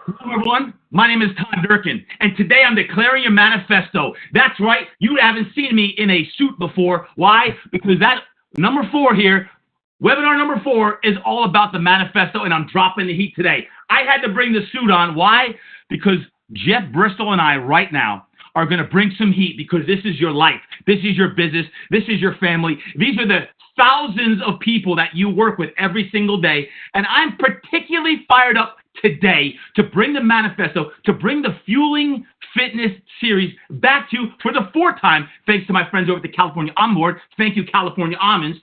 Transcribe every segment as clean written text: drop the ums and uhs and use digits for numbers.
Hello, everyone. My name is Todd Durkin, and today I'm declaring your manifesto. That's right, you haven't seen me in a suit before. Why? Because that number 4 here, webinar number 4, is all about the manifesto, and I'm dropping the heat today. I had to bring the suit on. Why? Because Jeff Bristol and I right now are going to bring some heat because this is your life. This is your business. This is your family. These are the thousands of people that you work with every single day. And I'm particularly fired up today to bring the manifesto, to bring the Fueling Fitness series back to you for the 4th time, thanks to my friends over at the California Almond Board. Thank you, California Almonds,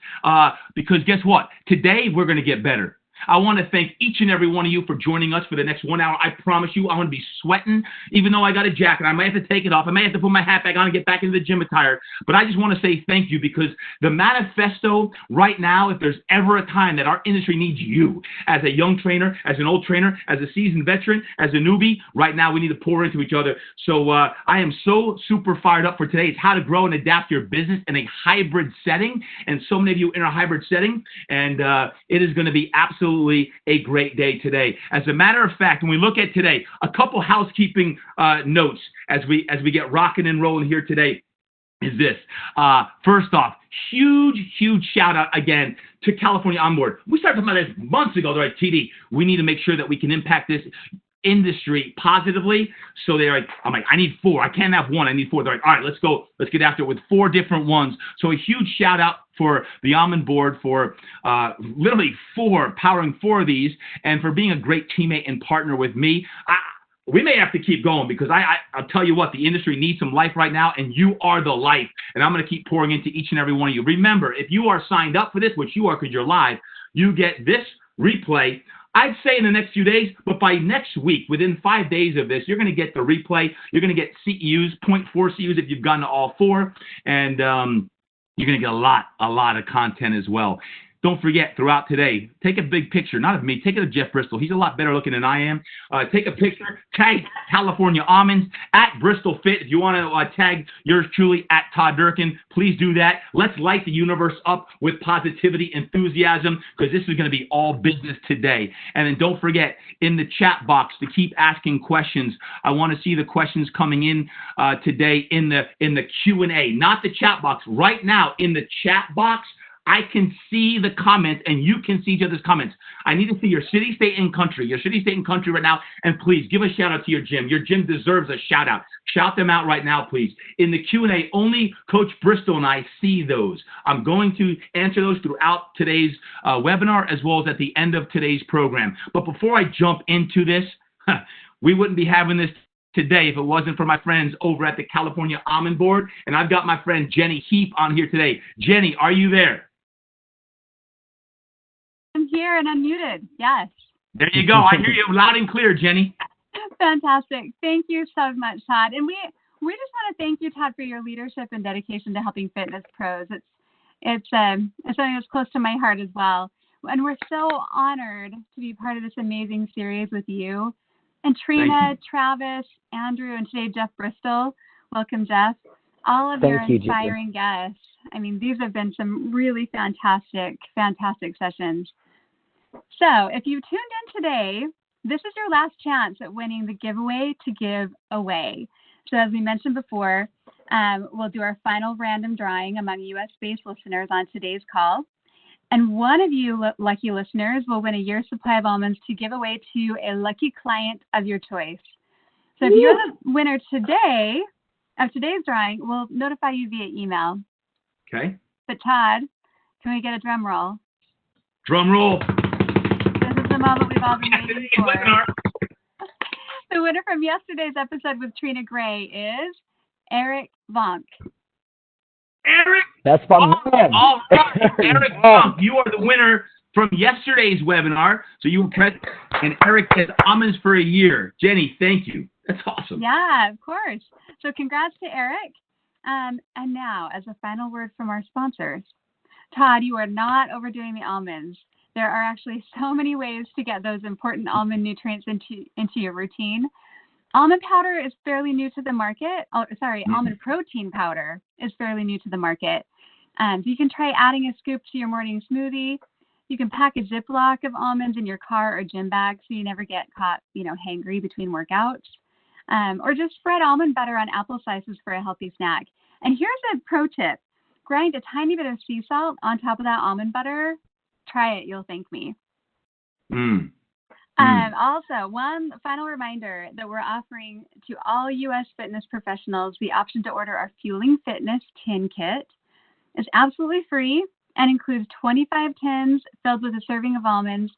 because guess what? Today, we're going to get better. I want to thank each and every one of you for joining us for the next 1 hour. I promise you, I'm going to be sweating, even though I got a jacket. I might have to take it off. I may have to put my hat back on and get back into the gym attire. But I just want to say thank you because the manifesto right now, if there's ever a time that our industry needs you as a young trainer, as an old trainer, as a seasoned veteran, as a newbie, right now we need to pour into each other. So I am so super fired up for today. It's how to grow and adapt your business in a hybrid setting. And so many of you in a hybrid setting. And it is going to be absolutely a great day today. As a matter of fact, when we look at today, a couple housekeeping notes as we get rocking and rolling here today is this. First off, huge shout out again to California Almond Board. We started talking about this months ago. They're like, TD, we need to make sure that we can impact this industry positively. So they're like, I'm like, I need 4. I can't have 1. I need 4. They're like, all right, let's go. Let's get after it with 4 different ones. So a huge shout out for the Almond Board for literally powering 4 of these and for being a great teammate and partner with me. We may have to keep going because I'll tell you what, the industry needs some life right now, and you are the life. And I'm going to keep pouring into each and every one of you. Remember, if you are signed up for this, which you are because you're live, you get this replay. I'd say in the next few days, but by next week, within 5 days of this, you're going to get the replay. You're going to get CEUs, 0.4 CEUs if you've gotten to all 4, and you're going to get a lot of content as well. Don't forget, throughout today, take a big picture, not of me, take it of Jeff Bristol. He's a lot better looking than I am. Take a picture, tag California Almonds, at Bristol Fit. If you want to tag yours truly, at Todd Durkin, please do that. Let's light the universe up with positivity, enthusiasm, because this is going to be all business today. And then don't forget, in the chat box, to keep asking questions. I want to see the questions coming in today in the Q&A, not the chat box. Right now, in the chat box, I can see the comments, and you can see each other's comments. I need to see your city, state, and country. Your city, state, and country right now. And please give a shout-out to your gym. Your gym deserves a shout-out. Shout them out right now, please. In the Q&A, only Coach Bristol and I see those. I'm going to answer those throughout today's webinar as well as at the end of today's program. But before I jump into this, we wouldn't be having this today if it wasn't for my friends over at the California Almond Board. And I've got my friend Jenny Heap on here today. Jenny, are you there? I'm here and unmuted. Yes. There you go. I hear you loud and clear, Jenny. Fantastic. Thank you so much, Todd. And we just want to thank you, Todd, for your leadership and dedication to helping fitness pros. It's something that's close to my heart as well. And we're so honored to be part of this amazing series with you. And Trina, Travis, Andrew, and today Jeff Bristol. Welcome, Jeff. All of your inspiring guests. I mean, these have been some really fantastic sessions. So if you tuned in today, this is your last chance at winning the giveaway to give away. So as we mentioned before, we'll do our final random drawing among U.S.-based listeners on today's call. And one of you lucky listeners will win a year's supply of almonds to give away to a lucky client of your choice. So if you're the winner today of today's drawing, we'll notify you via email. Okay. But Todd, can we get a drum roll? Drum roll. This is the moment we've all been waiting for. The winner from yesterday's episode with Trina Gray is Eric Vonk. Eric! That's fun. All right, Eric Vonk, you are the winner from yesterday's webinar. So you were present, and Eric has almonds for a year. Jenny, thank you. That's awesome. Yeah, of course. So congrats to Eric. And now, as a final word from our sponsors, Todd, you are not overdoing the almonds. There are actually so many ways to get those important almond nutrients into your routine. Almond powder is fairly new to the market. Almond protein powder is fairly new to the market. You can try adding a scoop to your morning smoothie. You can pack a Ziploc of almonds in your car or gym bag so you never get caught, hangry between workouts. Or just spread almond butter on apple slices for a healthy snack. And here's a pro tip. Grind a tiny bit of sea salt on top of that almond butter. Try it. You'll thank me. Also, one final reminder that we're offering to all U.S. fitness professionals the option to order our Fueling Fitness tin kit. It's absolutely free and includes 25 tins filled with a serving of almonds,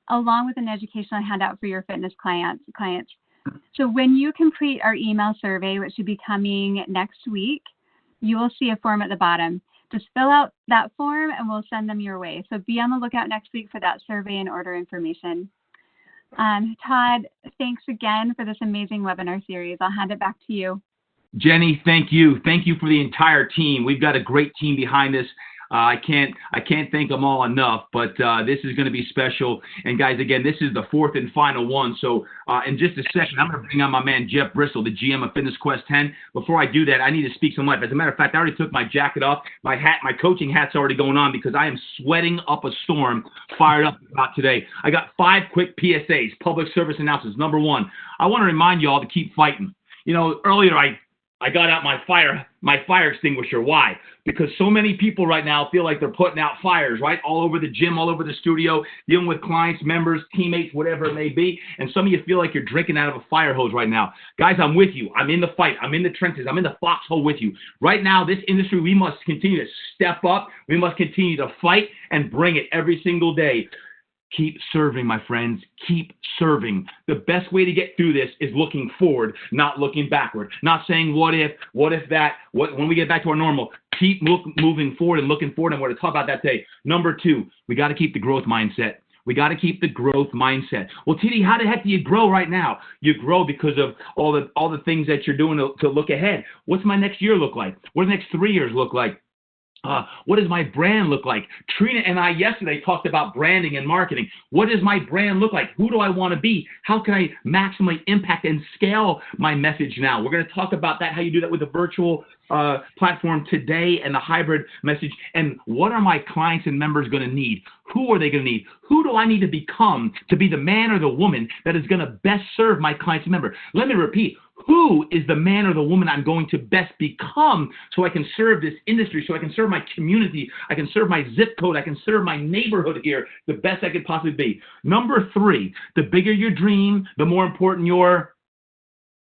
along with an educational handout for your fitness clients. So when you complete our email survey, which should be coming next week, you will see a form at the bottom. Just fill out that form and we'll send them your way. So be on the lookout next week for that survey and order information. Todd, thanks again for this amazing webinar series. I'll hand it back to you. Jenny, thank you. Thank you for the entire team. We've got a great team behind this. I can't thank them all enough, but this is going to be special. And guys, again, this is the fourth and final one. So in just a second, I'm going to bring on my man, Jeff Bristol, the GM of Fitness Quest 10. Before I do that, I need to speak some life. As a matter of fact, I already took my jacket off. My hat, my coaching hat's already going on because I am sweating up a storm, fired up about today. I got 5 quick PSAs, public service announcements. Number 1, I want to remind you all to keep fighting. Earlier I got out my fire extinguisher. Why? Because so many people right now feel like they're putting out fires, right? All over the gym, all over the studio, dealing with clients, members, teammates, whatever it may be. And some of you feel like you're drinking out of a fire hose right now. Guys, I'm with you. I'm in the fight. I'm in the trenches. I'm in the foxhole with you. Right now, this industry, we must continue to step up. We must continue to fight and bring it every single day. Keep serving, my friends. Keep serving. The best way to get through this is looking forward, not looking backward. Not saying what if that, when we get back to our normal. Keep moving forward and looking forward, and we're going to talk about that today. Number 2, we got to keep the growth mindset. We got to keep the growth mindset. Well, TD, how the heck do you grow right now? You grow because of all the things that you're doing to look ahead. What's my next year look like? What do the next 3 years look like? What does my brand look like? Trina and I yesterday talked about branding and marketing. What does my brand look like? Who do I want to be? How can I maximally impact and scale my message now? We're going to talk about that, how you do that with the virtual platform today and the hybrid message. And what are my clients and members going to need? Who are they going to need? Who do I need to become to be the man or the woman that is going to best serve my clients and members? Let me repeat. Who is the man or the woman I'm going to best become so I can serve this industry, so I can serve my community, I can serve my zip code, I can serve my neighborhood here the best I could possibly be? Number 3, the bigger your dream, the more important your...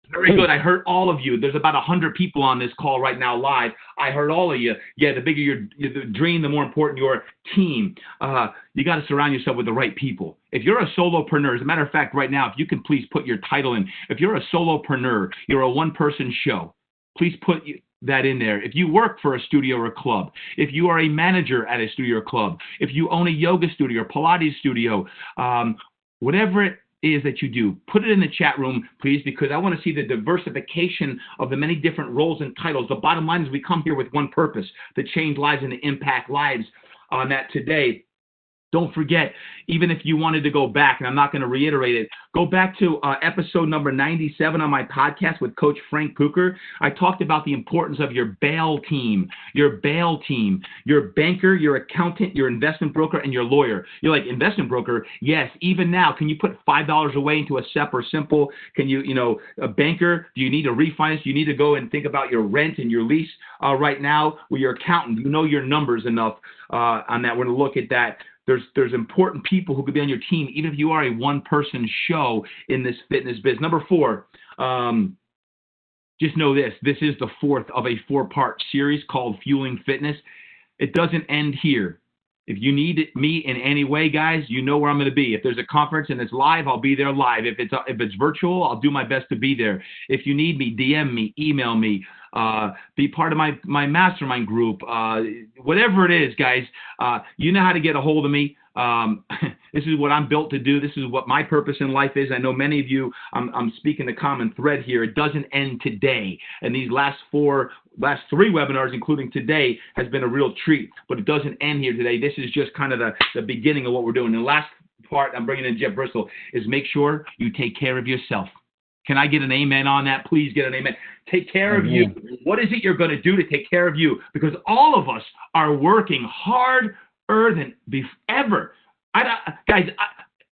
Very good. I heard all of you. There's about 100 people on this call right now live. I heard all of you. Yeah, the bigger your dream, the more important your team. You got to surround yourself with the right people. If you're a solopreneur, as a matter of fact, right now, if you can please put your title in. If you're a solopreneur, you're a one-person show. Please put that in there. If you work for a studio or a club, if you are a manager at a studio or club, if you own a yoga studio or Pilates studio, whatever it is that you do, put it in the chat room, please, because I want to see the diversification of the many different roles and titles. The bottom line is we come here with one purpose, to change lives and to impact lives on that today. Don't forget, even if you wanted to go back, and I'm not going to reiterate it, go back to episode number 97 on my podcast with Coach Frank Pucher. I talked about the importance of your bail team, your banker, your accountant, your investment broker, and your lawyer. You're like, investment broker? Yes, even now. Can you put $5 away into a SEP or Simple? Can you, a banker, do you need to refinance? Do you need to go and think about your rent and your lease right now? Well, your accountant, you know your numbers enough on that. We're going to look at that. There's important people who could be on your team, even if you are a one-person show in this fitness biz. Number 4, just know this. This is the 4th of a 4-part series called Fueling Fitness. It doesn't end here. If you need me in any way, guys, you know where I'm going to be. If there's a conference and it's live, I'll be there live. If it's virtual, I'll do my best to be there. If you need me, DM me, email me, be part of my mastermind group, whatever it is, guys. You know how to get a hold of me. This is what I'm built to do. This is what my purpose in life is. I know many of you, I'm speaking the common thread here. It doesn't end today. And these last 3 webinars, including today, has been a real treat. But it doesn't end here today. This is just kind of the beginning of what we're doing. And the last part, I'm bringing in Jeff Bristol, is make sure you take care of yourself. Can I get an amen on that? Please get an amen. Take care of you. What is it you're going to do to take care of you? Because all of us are working harder than ever Guys,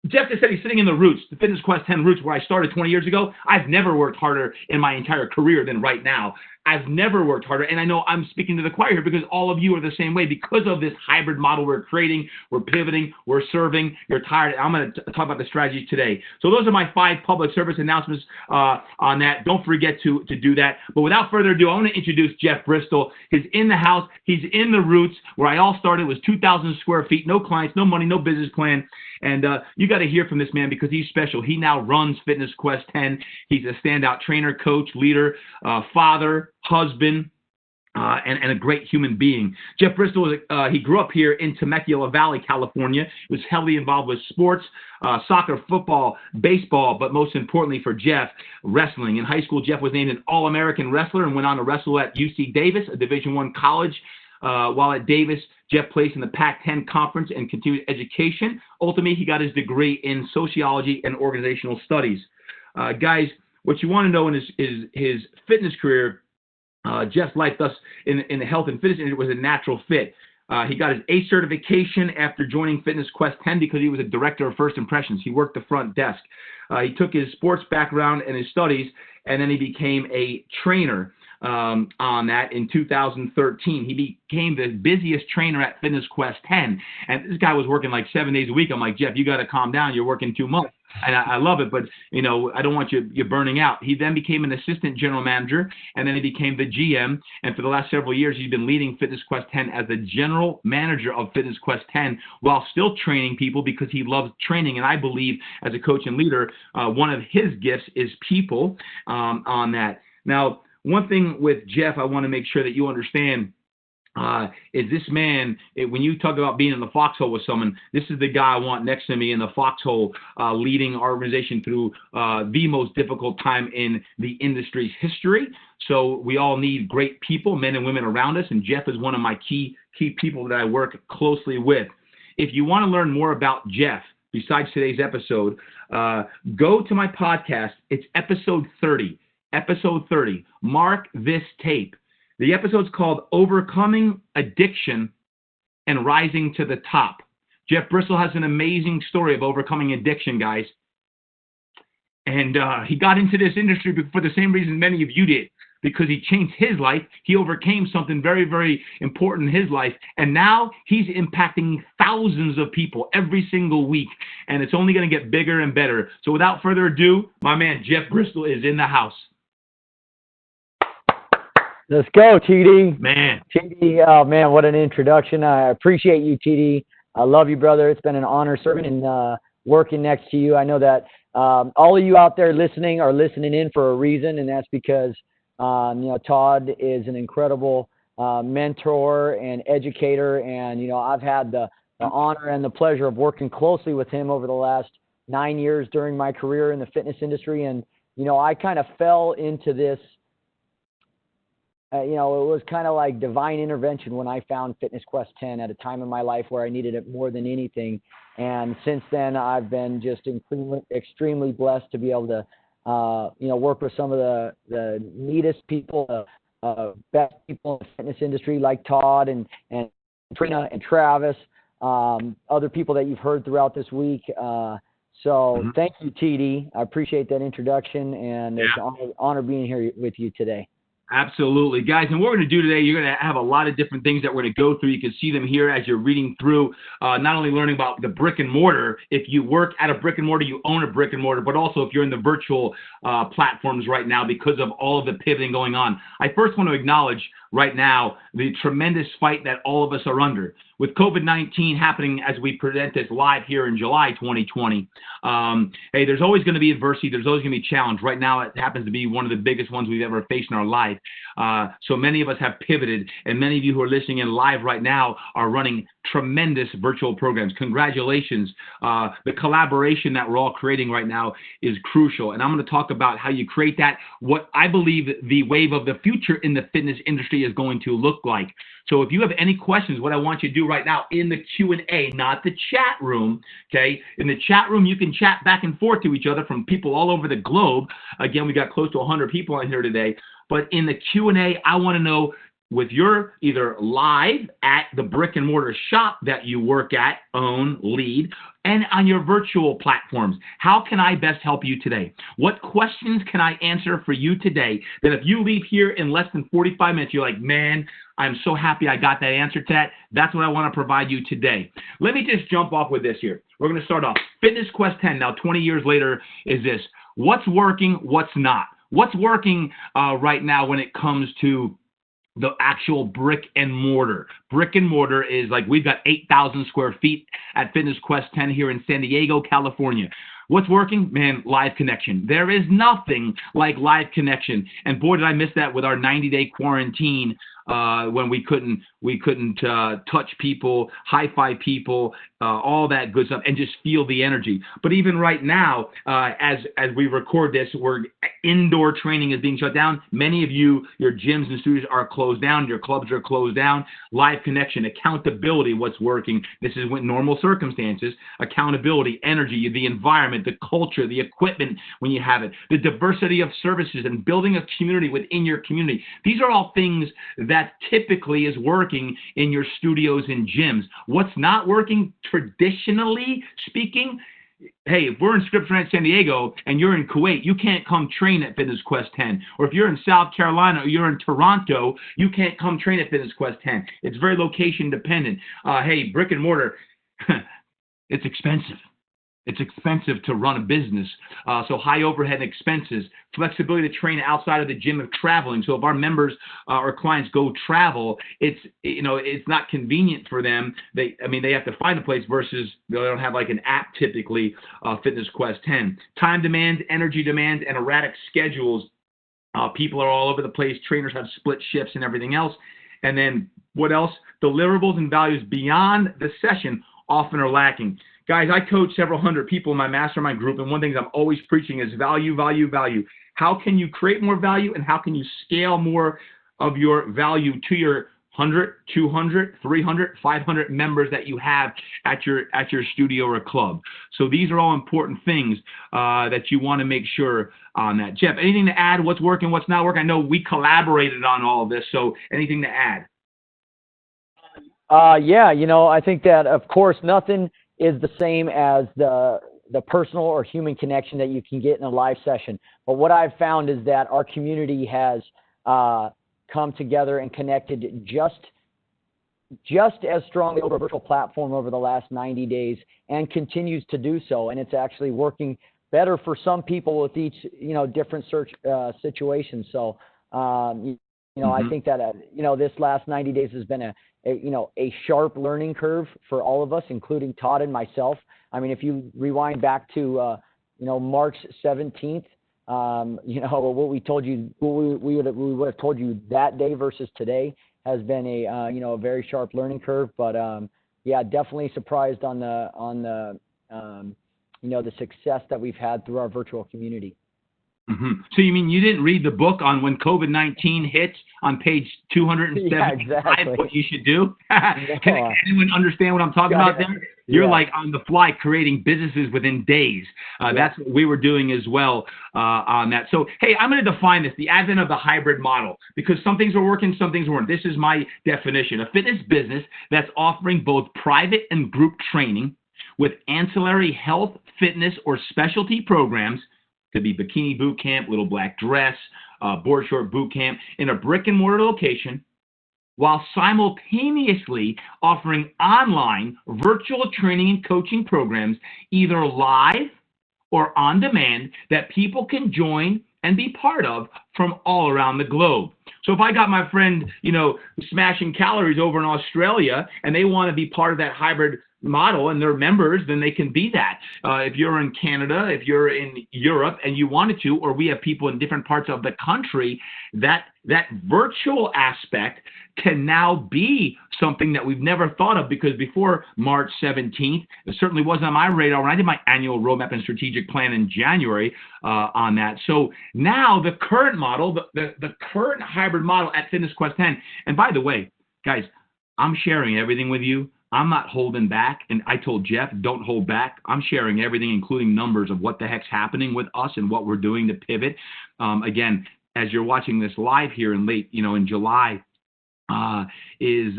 Jeff just said he's sitting in the Roots, the Fitness Quest 10 Roots, where I started 20 years ago. I've never worked harder in my entire career than right now. I've never worked harder, and I know I'm speaking to the choir here because all of you are the same way. Because of this hybrid model we're creating, we're pivoting, we're serving, you're tired. I'm going to talk about the strategies today. So those are my 5 public service announcements on that. Don't forget to do that. But without further ado, I want to introduce Jeff Bristol. He's in the house. He's in the Roots, where I all started. It was 2,000 square feet, no clients, no money, no business plan. And you got to hear from this man because he's special. He now runs Fitness Quest 10. He's a standout trainer, coach, leader, father, husband, and a great human being. Jeff Bristol, he grew up here in Temecula Valley, California. He was heavily involved with sports, soccer, football, baseball, but most importantly for Jeff, wrestling. In high school, Jeff was named an All-American wrestler and went on to wrestle at UC Davis, a Division I college. While at Davis, Jeff placed in the Pac-10 conference and continued education. Ultimately, he got his degree in sociology and organizational studies. Guys, what you want to know in his fitness career, Jeff's life thus in the health and fitness industry was a natural fit. He got his ACE certification after joining Fitness Quest 10 because he was a director of first impressions. He worked the front desk. He took his sports background and his studies, and then he became a trainer on that in 2013. He became the busiest trainer at Fitness Quest 10. And this guy was working like 7 days a week. I'm like, Jeff, you got to calm down. You're working too much. And I love it, but, you know, I don't want you burning out. He then became an assistant general manager, and then he became the GM. And for the last several years, he's been leading Fitness Quest 10 as the general manager of Fitness Quest 10 while still training people because he loves training. And I believe as a coach and leader, one of his gifts is people on that. Now, one thing with Jeff, I want to make sure that you understand is this man, when you talk about being in the foxhole with someone, this is the guy I want next to me in the foxhole, leading our organization through the most difficult time in the industry's history. So we all need great people, men and women around us, and Jeff is one of my key people that I work closely with. If you want to learn more about Jeff, besides today's episode, go to my podcast. It's episode 30. Episode 30. Mark this tape. The episode's called Overcoming Addiction and Rising to the Top. Jeff Bristol has an amazing story of overcoming addiction, guys. And he got into this industry for the same reason many of you did, because he changed his life. He overcame something very, very important in his life. And now he's impacting thousands of people every single week. And it's only going to get bigger and better. So without further ado, my man Jeff Bristol is in the house. Let's go, TD. Man. TD, oh, man, what an introduction. I appreciate you, TD. I love you, brother. It's been an honor serving and working next to you. I know that all of you out there listening are listening in for a reason, and that's because, Todd is an incredible mentor and educator, and, I've had the honor and the pleasure of working closely with him over the last 9 years during my career in the fitness industry, and, I kind of fell into this. It was kind of like divine intervention when I found Fitness Quest 10 at a time in my life where I needed it more than anything. And since then, I've been just extremely blessed to be able to, work with some of the neatest people, best people in the fitness industry like Todd and Trina and Travis, other people that you've heard throughout this week. Thank you, TD. I appreciate that introduction, and it's an honor being here with you today. Absolutely, guys. And what we're going to do today, you're going to have a lot of different things that we're going to go through. You can see them here as you're reading through, not only learning about the brick and mortar, if you work at a brick and mortar, you own a brick and mortar, but also if you're in the virtual platforms right now because of all of the pivoting going on. I first want to acknowledge right now the tremendous fight that all of us are under. With COVID-19 happening as we present this live here in July 2020, hey, there's always going to be adversity. There's always going to be challenge. Right now, it happens to be one of the biggest ones we've ever faced in our life. So many of us have pivoted, and many of you who are listening in live right now are running tremendous virtual programs. Congratulations. The collaboration that we're all creating right now is crucial, and I'm going to talk about how you create that, what I believe the wave of the future in the fitness industry is going to look like. So if you have any questions, what I want you to do right now in the Q&A, not the chat room, okay? In the chat room, you can chat back and forth to each other from people all over the globe. Again, we got close to 100 people on here today. But in the Q&A, I want to know with your either live at the brick and mortar shop that you work at, own, lead, and on your virtual platforms. How can I best help you today? What questions can I answer for you today that if you leave here in less than 45 minutes, you're like, man, I'm so happy I got that answer to that. That's what I want to provide you today. Let me just jump off with this here. We're going to start off. Fitness Quest 10, now 20 years later, is this. What's working, what's not? What's working right now when it comes to the actual brick and mortar? Brick and mortar is like, we've got 8,000 square feet at Fitness Quest 10 here in San Diego, California. What's working? Man, live connection. There is nothing like live connection. And boy, did I miss that with our 90-day quarantine when we couldn't touch people, high-five people, all that good stuff, and just feel the energy. But even right now, as we record this, indoor training is being shut down. Many of you, your gyms and studios are closed down. Your clubs are closed down. Live connection, accountability, what's working. This is with normal circumstances. Accountability, energy, the environment, the culture, the equipment when you have it, the diversity of services, and building a community within your community. These are all things that typically is working in your studios and gyms. What's not working, traditionally speaking, hey, if we're in Scripps Ranch, San Diego, and you're in Kuwait, you can't come train at Fitness Quest 10. Or if you're in South Carolina or you're in Toronto, you can't come train at Fitness Quest 10. It's very location dependent. Hey, brick and mortar, it's expensive. It's expensive to run a business. So high overhead expenses, flexibility to train outside of the gym if traveling. So if our members or clients go travel, it's not convenient for them. They have to find a place versus they don't have like an app typically, Fitness Quest 10. Time demands, energy demands, and erratic schedules. People are all over the place. Trainers have split shifts and everything else. And then what else? Deliverables and values beyond the session often are lacking. Guys, I coach several hundred people in my mastermind group, and one thing I'm always preaching is value, value, value. How can you create more value, and how can you scale more of your value to your 100, 200, 300, 500 members that you have at your studio or club? So these are all important things that you want to make sure on that. Jeff, anything to add? What's working, what's not working? I know we collaborated on all of this, so anything to add? Yeah, I think that, of course, nothing is the same as the personal or human connection that you can get in a live session. But what I've found is that our community has come together and connected just as strongly over a virtual platform over the last 90 days and continues to do so. And it's actually working better for some people with each, different situations. So, I think that, this last 90 days has been a sharp learning curve for all of us, including Todd and myself. I mean, if you rewind back to, March 17th, what we told you, we would have told you that day versus today has been a very sharp learning curve. But yeah, definitely surprised on the the success that we've had through our virtual community. Mm-hmm. So you mean you didn't read the book on when COVID-19 hits on page 275, yeah, exactly. What you should do? Can anyone understand what I'm talking about there? You're like on the fly creating businesses within days. That's what we were doing as well on that. So, hey, I'm going to define this, the advent of the hybrid model, because some things are working, some things weren't. This is my definition. A fitness business that's offering both private and group training with ancillary health, fitness, or specialty programs. Could be bikini boot camp, little black dress, board short boot camp in a brick and mortar location, while simultaneously offering online virtual training and coaching programs, either live or on demand, that people can join and be part of from all around the globe. So if I got my friend, smashing calories over in Australia and they want to be part of that hybrid model and they're members, then they can be that. If you're in Canada, if you're in Europe and you wanted to, or we have people in different parts of the country, that virtual aspect can now be something that we've never thought of, because before March 17th, it certainly wasn't on my radar when I did my annual roadmap and strategic plan in January on that. So now the current model, the current hybrid model at Fitness Quest 10, and by the way, guys, I'm sharing everything with you. I'm not holding back, and I told Jeff, don't hold back. I'm sharing everything, including numbers of what the heck's happening with us and what we're doing to pivot. Again, as you're watching this live here in late, in July, is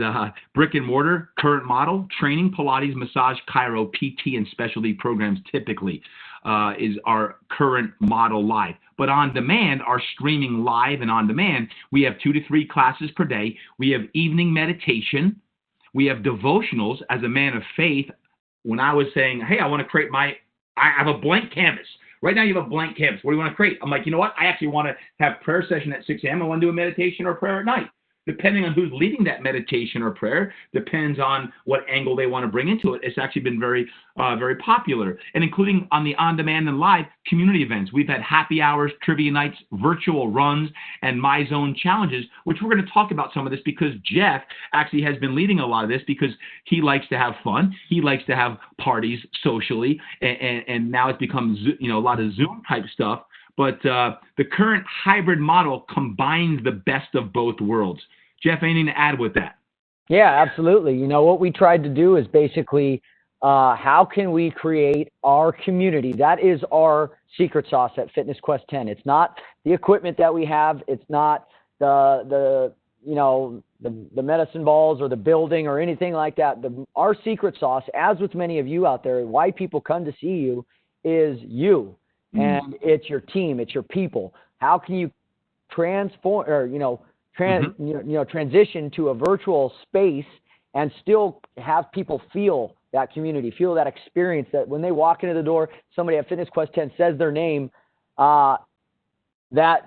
brick and mortar, current model, training, Pilates, massage, chiro, PT, and specialty programs typically is our current model live. But on demand, our streaming live and on demand, we have 2 to 3 classes per day. We have evening meditation. We have devotionals. As a man of faith, when I was saying, hey, I want to create I have a blank canvas. Right now you have a blank canvas. What do you want to create? I'm like, you know what? I actually want to have prayer session at 6 a.m. I want to do a meditation or prayer at night. Depending on who's leading that meditation or prayer, depends on what angle they want to bring into it. It's actually been very, very popular, and including on the on-demand and live community events. We've had happy hours, trivia nights, virtual runs, and My Zone challenges, which we're going to talk about some of this because Jeff actually has been leading a lot of this because he likes to have fun. He likes to have parties socially, and now it's become, a lot of Zoom type stuff. But the current hybrid model combines the best of both worlds. Jeff, anything to add with that? Yeah, absolutely. What we tried to do is basically how can we create our community? That is our secret sauce at Fitness Quest 10. It's not the equipment that we have. It's not the medicine balls or the building or anything like that. Our secret sauce, as with many of you out there, why people come to see you is you. And it's your team, it's your people. How can you transform or transition to a virtual space and still have people feel that community, feel that experience that when they walk into the door, somebody at Fitness Quest 10 says their name, that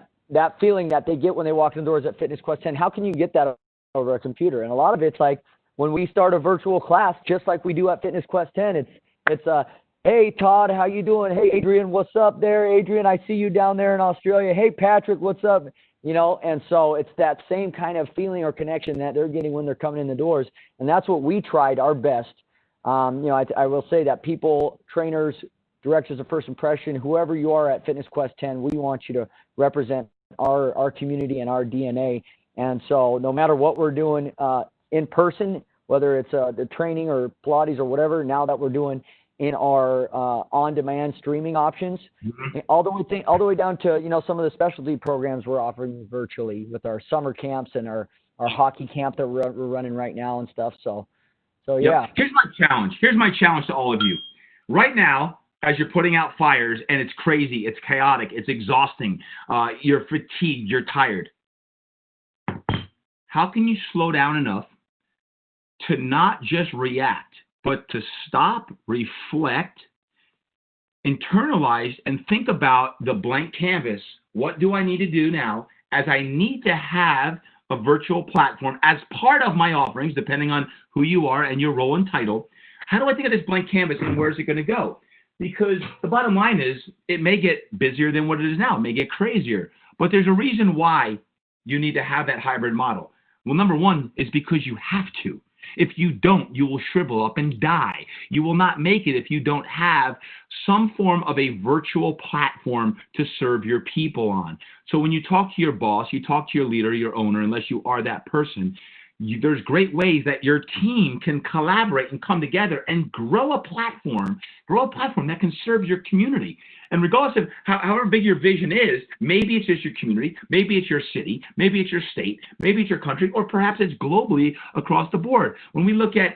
feeling that they get when they walk in the doors at Fitness Quest 10. How can you get that over a computer? And a lot of it's like when we start a virtual class, just like we do at Fitness Quest 10, it's hey, Todd, how you doing? Hey, Adrian, what's up there? Adrian, I see you down there in Australia. Hey, Patrick, what's up? And so it's that same kind of feeling or connection that they're getting when they're coming in the doors. And that's what we tried our best. I will say that people, trainers, directors of first impression, whoever you are at Fitness Quest 10, we want you to represent our community and our DNA. And so no matter what we're doing in person, whether it's the training or Pilates or whatever, now that we're doing in our on-demand streaming options, all the way down to some of the specialty programs we're offering virtually with our summer camps and our hockey camp that we're running right now and stuff. So yeah. Here's my challenge to all of you. Right now, as you're putting out fires and it's crazy, it's chaotic, it's exhausting, you're fatigued, you're tired. How can you slow down enough to not just react, but to stop, reflect, internalize, and think about the blank canvas? What do I need to do now as I need to have a virtual platform as part of my offerings, depending on who you are and your role and title? How do I think of this blank canvas and where's it going to go? Because the bottom line is it may get busier than what it is now. It may get crazier. But there's a reason why you need to have that hybrid model. Well, number one is because you have to. If you don't, you will shrivel up and die. You will not make it if you don't have some form of a virtual platform to serve your people on. So when you talk to your boss, you talk to your leader, your owner, unless you are that person, there's great ways that your team can collaborate and come together and grow a platform that can serve your community. And regardless of however big your vision is, maybe it's just your community, maybe it's your city, maybe it's your state, maybe it's your country, or perhaps it's globally across the board. When we look at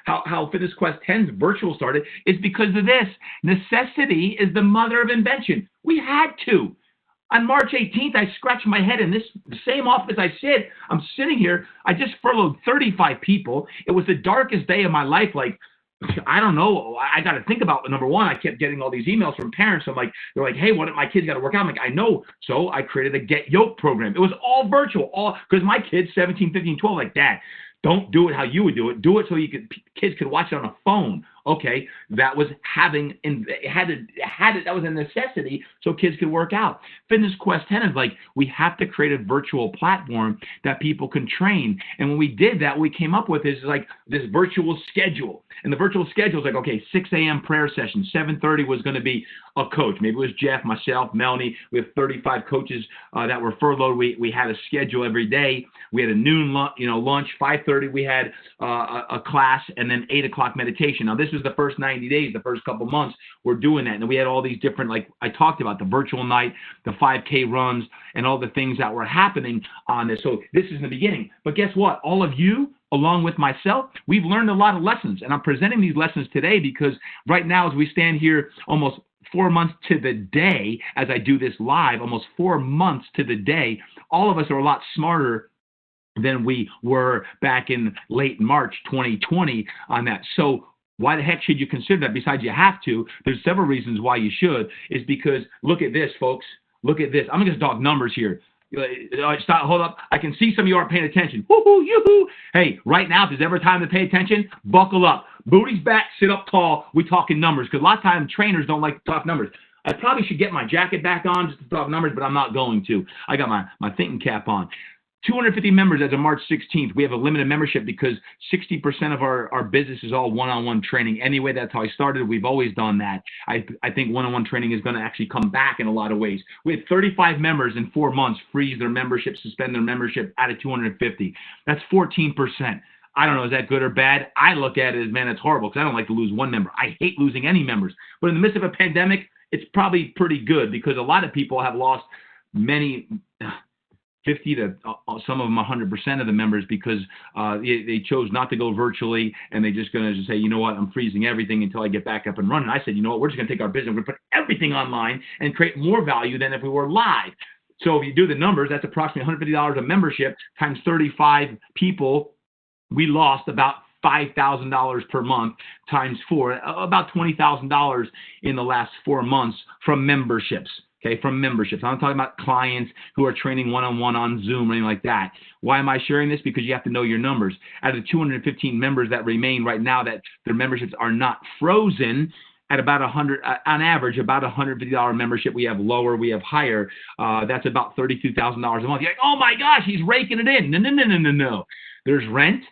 how Fitness Quest 10's virtual started, it's because of this. Necessity is the mother of invention. We had to. On March 18th, I scratched my head in this same office I'm sitting here. I just furloughed 35 people. It was the darkest day of my life. Like, I don't know. I got to think about, number one, I kept getting all these emails from parents. I'm like, they're like, hey, my kids got to work out. I'm like, I know. So I created a Get Yoked program. It was all virtual, because my kids, 17, 15, 12, like, Dad, don't do it how you would do it. Do it so kids could watch it on a phone. Okay, that was that was a necessity so kids could work out. Fitness Quest 10 is like, we have to create a virtual platform that people can train. And when we did that, what we came up with is like this virtual schedule. And the virtual schedule is like, okay, 6 a.m. prayer session, 7:30 was going to be a coach. Maybe it was Jeff, myself, Melanie. We have 35 coaches that were furloughed. We had a schedule every day. We had a noon lunch, 5:30 we had a class, and then 8 o'clock meditation. Now this this was the first 90 days, the first couple months, we're doing that. And we had all these different, like I talked about, the virtual night, the 5K runs, and all the things that were happening on this. So this is the beginning. But guess what? All of you, along with myself, we've learned a lot of lessons. And I'm presenting these lessons today because right now, as we stand here almost 4 months to the day, as I do this live, almost 4 months to the day, all of us are a lot smarter than we were back in late March 2020 on that. So why the heck should you consider that? Besides, you have to. There's several reasons why you should. Is because look at this, folks. Look at this. I'm going to talk numbers here. Stop, hold up. I can see some of you aren't paying attention. Woohoo, yoo-hoo. Hey, right now, if there's ever time to pay attention, buckle up. Booty's back, sit up tall. We talking numbers because a lot of times trainers don't like to talk numbers. I probably should get my jacket back on just to talk numbers, but I'm not going to. I got my thinking cap on. 250 members as of March 16th. We have a limited membership because 60% of our business is all one-on-one training. Anyway, that's how I started. We've always done that. I think one-on-one training is going to actually come back in a lot of ways. We had 35 members in 4 months freeze their membership, suspend their membership out of 250. That's 14%. I don't know, is that good or bad? I look at it as, man, it's horrible because I don't like to lose one member. I hate losing any members. But in the midst of a pandemic, it's probably pretty good because a lot of people have lost many 50 to some of them 100% of the members because they chose not to go virtually and they're just going to say, you know what, I'm freezing everything until I get back up and running. I said, you know what, we're just going to take our business, we're going to put everything online and create more value than if we were live. So if you do the numbers, that's approximately $150 a membership times 35 people. We lost about $5,000 per month times 4, about $20,000 in the last 4 months from memberships. Okay, from memberships. I'm talking about clients who are training one-on-one on Zoom or anything like that. Why am I sharing this? Because you have to know your numbers. Out of the 215 members that remain right now that their memberships are not frozen, at about 100, on average, about $150 membership. We have lower, we have higher. That's about $32,000 a month. You're like, oh my gosh, he's raking it in. No. There's rent.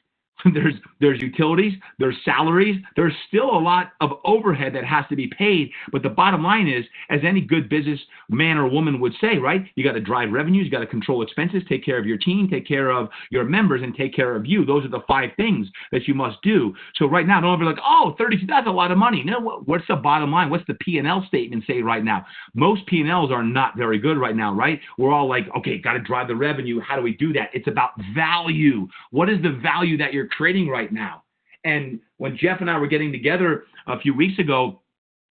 There's utilities, there's salaries, there's still a lot of overhead that has to be paid. But the bottom line is, as any good business man or woman would say, right? You got to drive revenues, you got to control expenses, take care of your team, take care of your members, and take care of you. Those are the 5 things that you must do. So right now, don't ever like, oh, 32, that's a lot of money. No, what's the bottom line? What's the P&L statement say right now? Most P&Ls are not very good right now, right? We're all like, okay, got to drive the revenue. How do we do that? It's about value. What is the value that you're creating right now? And when Jeff and I were getting together a few weeks ago,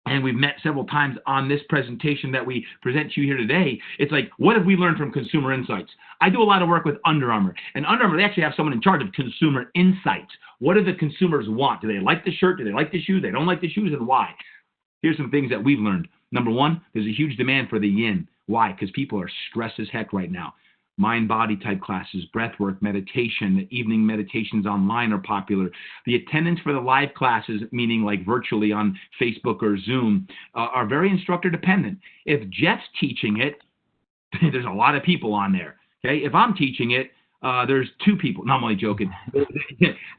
and we've met several times on this presentation that we present to you here today, it's like, what have we learned from consumer insights? I do a lot of work with Under Armour, and Under Armour, they actually have someone in charge of consumer insights. What do the consumers want? Do they like the shirt? Do they like the shoes? They don't like the shoes, and why? Here's some things that we've learned. Number one, there's a huge demand for the yin. Why? Because people are stressed as heck right now. Mind-body type classes, breath work, meditation, evening meditations online are popular. The attendance for the live classes, meaning like virtually on Facebook or Zoom, are very instructor dependent. If Jeff's teaching it, there's a lot of people on there. Okay, if I'm teaching it, there's 2 people. No, I'm only joking.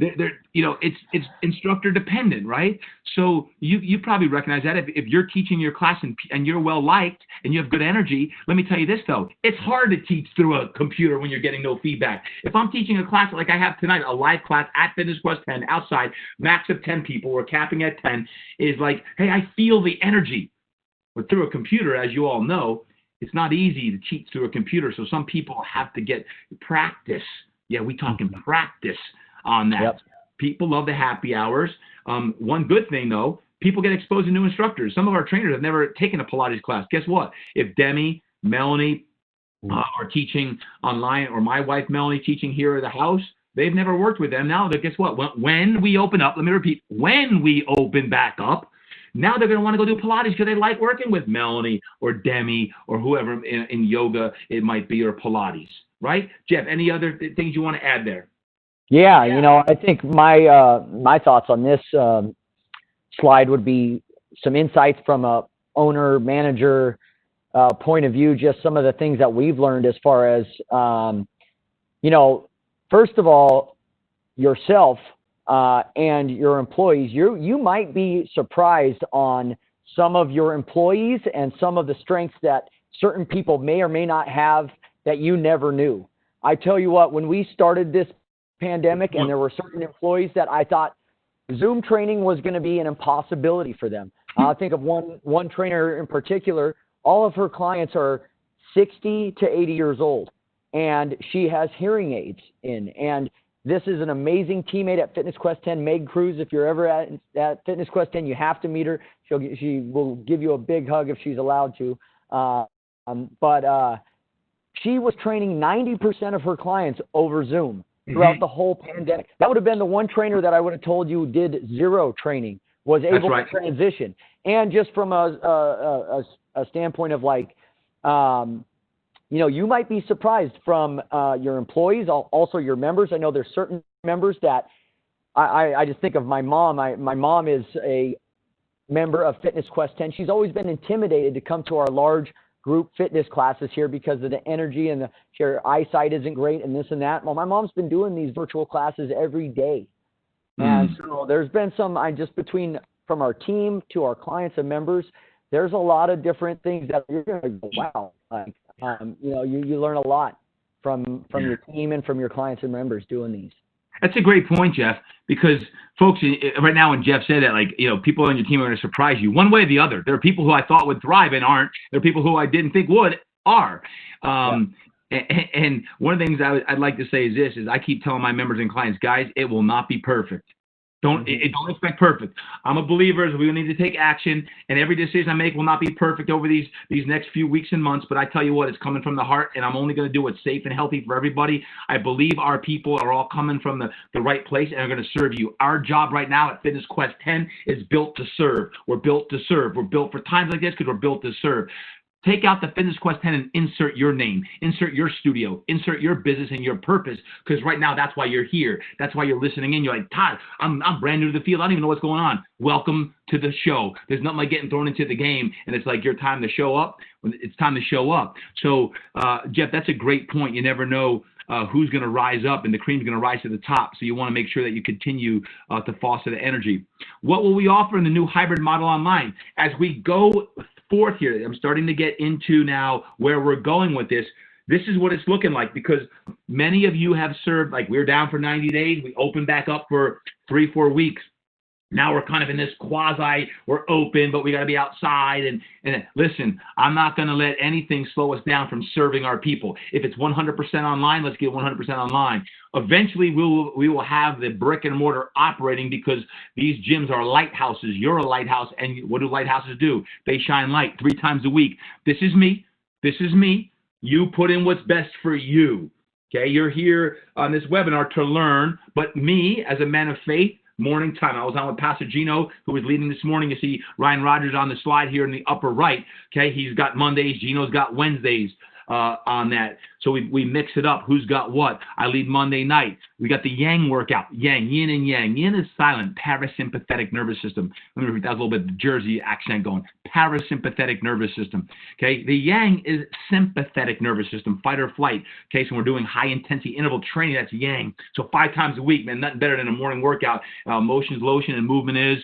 It's instructor dependent, right? So you probably recognize that if you're teaching your class and you're well liked and you have good energy. Let me tell you this though, it's hard to teach through a computer when you're getting no feedback. If I'm teaching a class like I have tonight, a live class at Fitness Quest 10 outside, max of 10 people, we're capping at 10, is like, hey, I feel the energy. But through a computer, as you all know, it's not easy to teach through a computer, so some people have to get practice. Yeah, we talking practice on that. Yep. People love the happy hours. One good thing, though, people get exposed to new instructors. Some of our trainers have never taken a Pilates class. Guess what? If Demi, Melanie are teaching online, or my wife Melanie teaching here at the house, they've never worked with them. Now, guess what? When we open up, let me repeat, when we open back up, now they're going to want to go do Pilates because they like working with Melanie or Demi or whoever in yoga it might be, or Pilates, right? Jeff, any other things you want to add there? Yeah, I think my thoughts on this slide would be some insights from a owner, manager point of view, just some of the things that we've learned as far as, first of all, yourself, and your employees, you might be surprised on some of your employees and some of the strengths that certain people may or may not have that you never knew. I tell you what, when we started this pandemic and there were certain employees that I thought, Zoom training was going to be an impossibility for them. I think of one trainer in particular. All of her clients are 60 to 80 years old, and she has hearing aids in. And this is an amazing teammate at Fitness Quest 10, Meg Cruz. If you're ever at Fitness Quest 10, you have to meet her. She will give you a big hug if she's allowed to. But she was training 90% of her clients over Zoom throughout the whole pandemic. That would have been the one trainer that I would have told you did zero training, was able to transition. And just from a standpoint of like, you know, you might be surprised from your employees, also your members. I know there's certain members that I just think of my mom. My mom is a member of Fitness Quest 10. She's always been intimidated to come to our large group fitness classes here because of the energy and her eyesight isn't great and this and that. Well, my mom's been doing these virtual classes every day. And so there's been some, from our team to our clients and members, there's a lot of different things that you're going to go, wow. Like, you know, you learn a lot from your team and from your clients and members doing these. That's a great point, Jeff, because folks, right now when Jeff said that, like, you know, people on your team are going to surprise you one way or the other. There are people who I thought would thrive and aren't. There are people who I didn't think would are. And one of the things I'd like to say is this, is I keep telling my members and clients, guys, it will not be perfect. Don't expect perfect. I'm a believer that we need to take action, and every decision I make will not be perfect over these next few weeks and months, but I tell you what, it's coming from the heart, and I'm only going to do what's safe and healthy for everybody. I believe our people are all coming from the right place and are going to serve you. Our job right now at Fitness Quest 10 is built to serve. We're built to serve. We're built for times like this because we're built to serve. Take out the Fitness Quest 10 and insert your name, insert your studio, insert your business and your purpose, because right now that's why you're here. That's why you're listening in. You're like, Todd, I'm brand new to the field. I don't even know what's going on. Welcome to the show. There's nothing like getting thrown into the game, and it's like your time to show up. It's time to show up. So, Jeff, that's a great point. You never know who's going to rise up, and the cream's going to rise to the top. So you want to make sure that you continue to foster the energy. What will we offer in the new hybrid model online? As we go forth here, I'm starting to get into now where we're going with this. This is what it's looking like, because many of you have served, like we're down for 90 days. We opened back up for 3-4 weeks. Now we're kind of in this quasi, we're open, but we got to be outside. And listen, I'm not going to let anything slow us down from serving our people. If it's 100% online, let's get 100% online. Eventually, we will have the brick and mortar operating, because these gyms are lighthouses. You're a lighthouse, and what do lighthouses do? They shine light 3 times a week. This is me. This is me. You put in what's best for you. Okay, you're here on this webinar to learn, but me, as a man of faith, morning time. I was on with Pastor Gino, who was leading this morning. You see Ryan Rogers on the slide here in the upper right. Okay, he's got Mondays. Gino's got Wednesdays on that. So we mix it up. Who's got what? I lead Monday night. We got the Yang workout. Yang, yin and yang. Yin is silent, parasympathetic nervous system. Let me repeat that, a little bit, the Jersey accent going. Parasympathetic nervous system. Okay, the Yang is sympathetic nervous system, fight or flight. Okay, so we're doing high intensity interval training. That's Yang. So 5 times a week, man, nothing better than a morning workout. Motion's lotion and movement is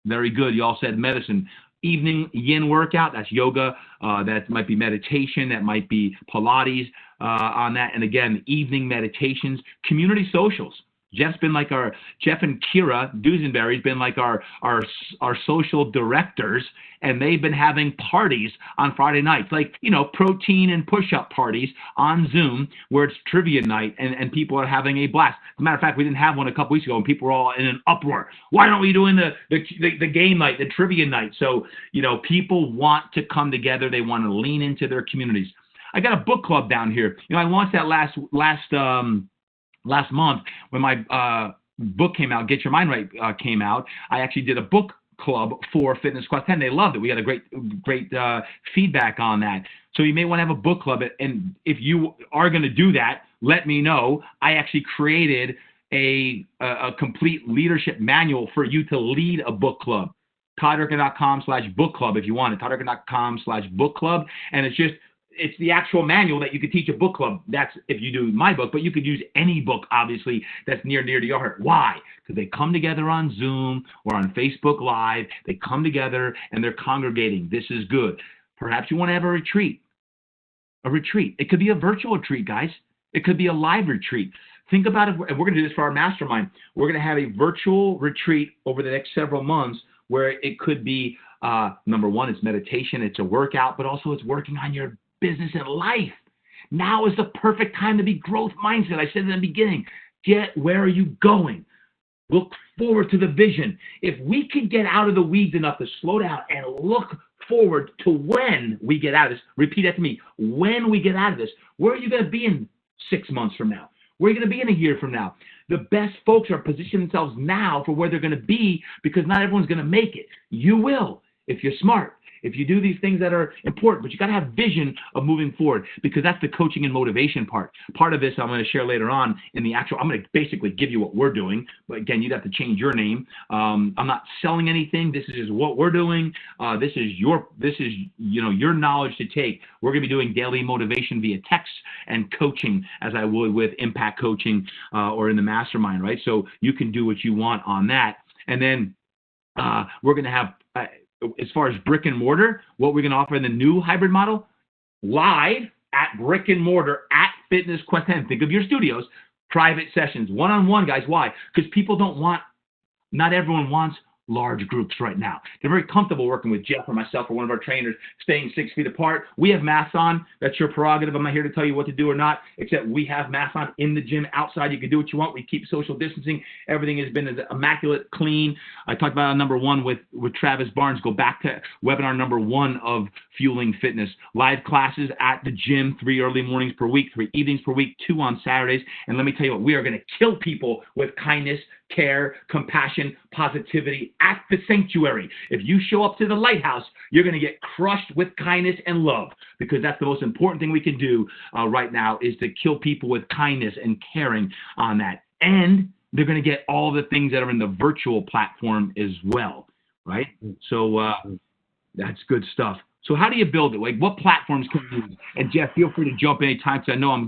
very good. You all said medicine. Evening yin workout, that's yoga, that might be meditation, that might be Pilates on that. And again, evening meditations, community socials. Jeff and Kira Dusenberry's been like our social directors, and they've been having parties on Friday nights, like, you know, protein and push-up parties on Zoom, where it's trivia night, and people are having a blast. As a matter of fact, we didn't have one a couple weeks ago, and people were all in an uproar. Why aren't we doing the game night, the trivia night? So, you know, people want to come together. They want to lean into their communities. I got a book club down here. You know, I launched that last month when my book came out, Get Your Mind Right came out. I actually did a book club for Fitness Quest 10. They loved it. We got a great feedback on that. So you may want to have a book club. And if you are going to do that, let me know. I actually created a complete leadership manual for you to lead a book club. ToddDurkin.com/book club if you want it. ToddDurkin.com/book club. And it's the actual manual that you could teach a book club. That's if you do my book, but you could use any book, obviously, that's near to your heart. Why? Because they come together on Zoom or on Facebook Live. They come together and they're congregating. This is good. Perhaps you want to have a retreat. A retreat. It could be a virtual retreat, guys. It could be a live retreat. Think about it. And we're going to do this for our mastermind. We're going to have a virtual retreat over the next several months where it could be, number one, it's meditation, it's a workout, but also it's working on your business and life. Now is the perfect time to be growth mindset. I said in the beginning, where are you going? Look forward to the vision. If we can get out of the weeds enough to slow down and look forward to when we get out of this, repeat that to me, when we get out of this, where are you going to be in 6 months from now? Where are you going to be in a year from now? The best folks are positioning themselves now for where they're going to be, because not everyone's going to make it. You will if you're smart, if you do these things that are important, but you got to have vision of moving forward, because that's the coaching and motivation part. Part of this I'm going to share later on in the actual, I'm going to basically give you what we're doing, but again, you'd have to change your name. I'm not selling anything. This is just what we're doing. This is your knowledge to take. We're going to be doing daily motivation via text and coaching, as I would with impact coaching or in the mastermind, right? So you can do what you want on that. And then we're going to have, as far as brick and mortar, what we're going to offer in the new hybrid model, live at brick and mortar at Fitness Quest 10. Think of your studios, private sessions, one-on-one, guys. Why? Because not everyone wants large groups right now. They're very comfortable working with Jeff or myself or one of our trainers, staying 6 feet apart. We have masks on. That's your prerogative. I'm not here to tell you what to do or not, except we have masks on in the gym. Outside, you can do what you want. We keep social distancing. Everything has been immaculate, clean. I talked about number one with Travis Barnes. Go back to webinar number 1 of Fueling Fitness. Live classes at the gym, 3 early mornings per week, 3 evenings per week, 2 on Saturdays. And let me tell you what, we are going to kill people with kindness, care, compassion, positivity at the sanctuary. If you show up to the lighthouse, you're going to get crushed with kindness and love, because that's the most important thing we can do right now, is to kill people with kindness and caring on that. And they're going to get all the things that are in the virtual platform as well, right? So that's good stuff. So how do you build it? Like, what platforms can you use? And Jeff, feel free to jump in anytime, because I know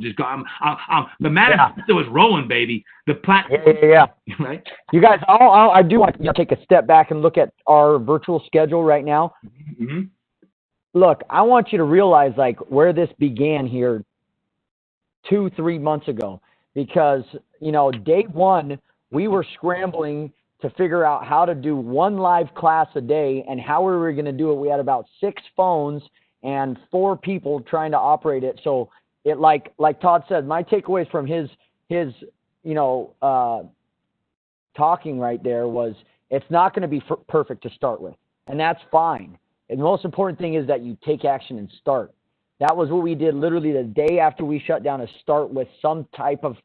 the manifesto is rolling, baby. The platform. Yeah. Right? You guys, I do want to take a step back and look at our virtual schedule right now. Mm-hmm. Look, I want you to realize like where this began here 2-3 months ago, because, day one, we were scrambling to figure out how to do 1 live class a day and how we were going to do it. We had about 6 phones and 4 people trying to operate it. So it, like Todd said, my takeaways from his talking right there was, it's not going to be perfect to start with, and that's fine. And the most important thing is that you take action and start. That was what we did literally the day after we shut down, to start with some type of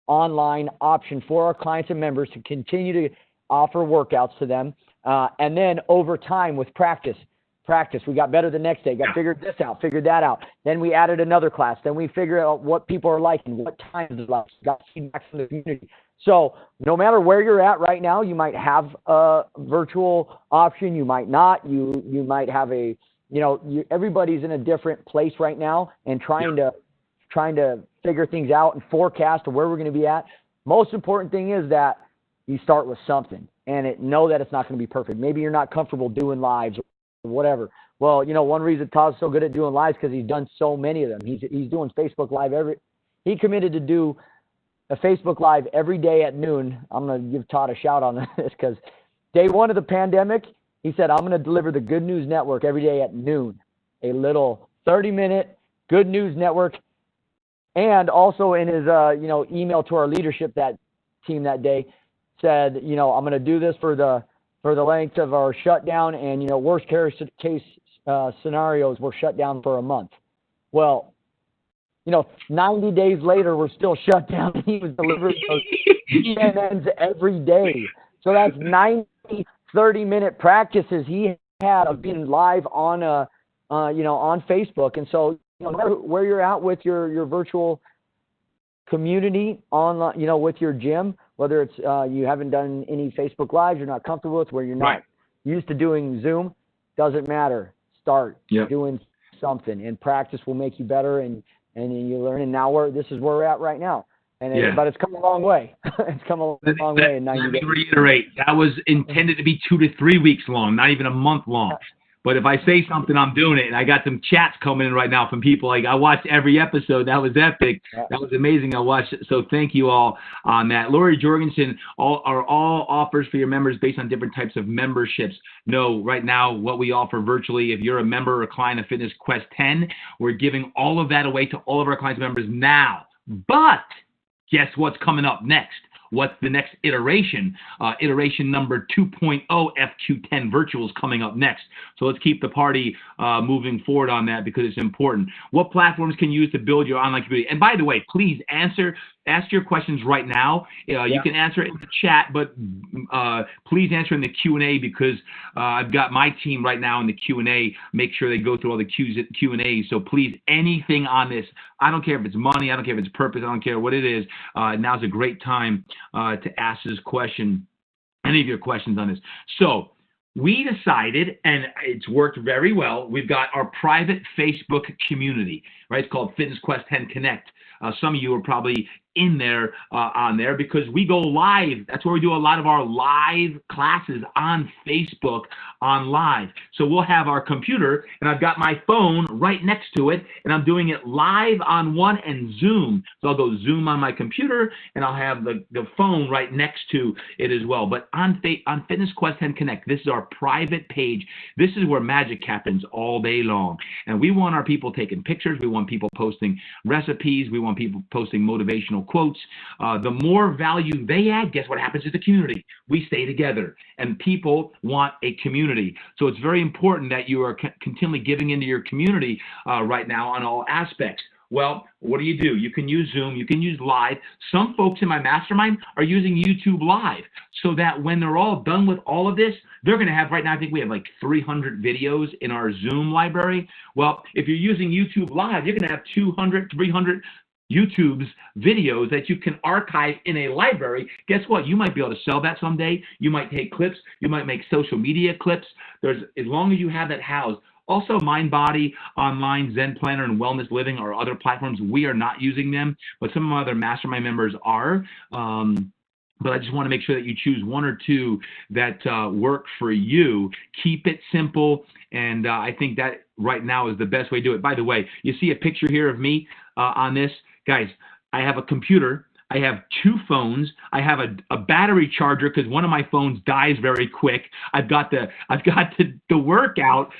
online option for our clients and members to continue to offer workouts to them. And then over time with practice, we got better the next day, figured this out, figured that out. Then we added another class. Then we figured out what people are liking, what times is left, got feedback from the community. So no matter where you're at right now, you might have a virtual option, you might not, you might have everybody's in a different place right now and trying to figure things out and forecast where we're going to be at. Most important thing is that you start with something and know that it's not going to be perfect. Maybe you're not comfortable doing lives or whatever. Well, one reason Todd's so good at doing lives, because he's done so many of them. He's doing Facebook Live he committed to do a Facebook Live every day at noon. I'm going to give Todd a shout on this, because day one of the pandemic, he said, I'm going to deliver the Good News Network every day at noon, a little 30-minute Good News Network. And also in his, email to our leadership team that day, said, I'm going to do this for the length of our shutdown, and worst case scenarios, we're shut down for a month. Well, 90 days later, we're still shut down. He was delivering those CNNs every day. So that's 90 30-minute practices he had of being live on on Facebook. And so no matter where you're at with your virtual community online, with your gym, whether it's you haven't done any Facebook Lives, you're not comfortable with, where you're not used to doing Zoom, doesn't matter. Start doing something, and practice will make you better, and you learn. And now this is where we're at right now. But it's come a long way. It's come a long way in 90 days. Let me reiterate, that was intended to be 2 to 3 weeks long, not even a month long. But if I say something, I'm doing it. And I got some chats coming in right now from people. Like, I watched every episode. That was epic. That was amazing. I watched it. So thank you all on that. Lori Jorgensen, are all offers for your members based on different types of memberships? No, right now, what we offer virtually, if you're a member or client of Fitness Quest 10, we're giving all of that away to all of our clients and members now. But guess what's coming up next? What's the next iteration? Iteration number 2.0 FQ10 Virtual is coming up next. So let's keep the party moving forward on that because it's important. What platforms can you use to build your online community? And by the way, please ask your questions right now. You can answer it in the chat, but please answer in the Q&A because I've got my team right now in the Q&A. Make sure they go through all the Q&As. So please, anything on this, I don't care if it's money, I don't care if it's purpose, I don't care what it is. Now's a great time to ask this question, any of your questions on this. So we decided, and it's worked very well, we've got our private Facebook community, right? It's called Fitness Quest 10 Connect. Some of you are probably in there on there because we go live. That's where we do a lot of our live classes on Facebook on live. So we'll have our computer and I've got my phone right next to it and I'm doing it live on one and Zoom. So I'll go Zoom on my computer and I'll have the phone right next to it as well. But on Fitness Quest 10 Connect, this is our private page. This is where magic happens all day long. And we want our people taking pictures. We want people posting recipes. We want people posting motivational quotes. The more value they add, guess what happens to the community? We stay together and people want a community. So it's very important that you are continually giving into your community right now on all aspects. Well, what do? You can use Zoom, you can use Live. Some folks in my mastermind are using YouTube Live so that when they're all done with all of this, they're going to have, right now, I think we have like 300 videos in our Zoom library. Well, if you're using YouTube Live, you're going to have 200, 300 YouTube's videos that you can archive in a library. Guess what? You might be able to sell that someday. You might take clips. You might make social media clips. As long as you have that housed. Also, MindBody Online, Zen Planner, and Wellness Living are other platforms. We are not using them, but some of my other mastermind members are. But I just want to make sure that you choose one or two that work for you. Keep it simple, and I think that right now is the best way to do it. By the way, you see a picture here of me on this. Guys, I have a computer. I have two phones. I have a battery charger because one of my phones dies very quick. I've got the workout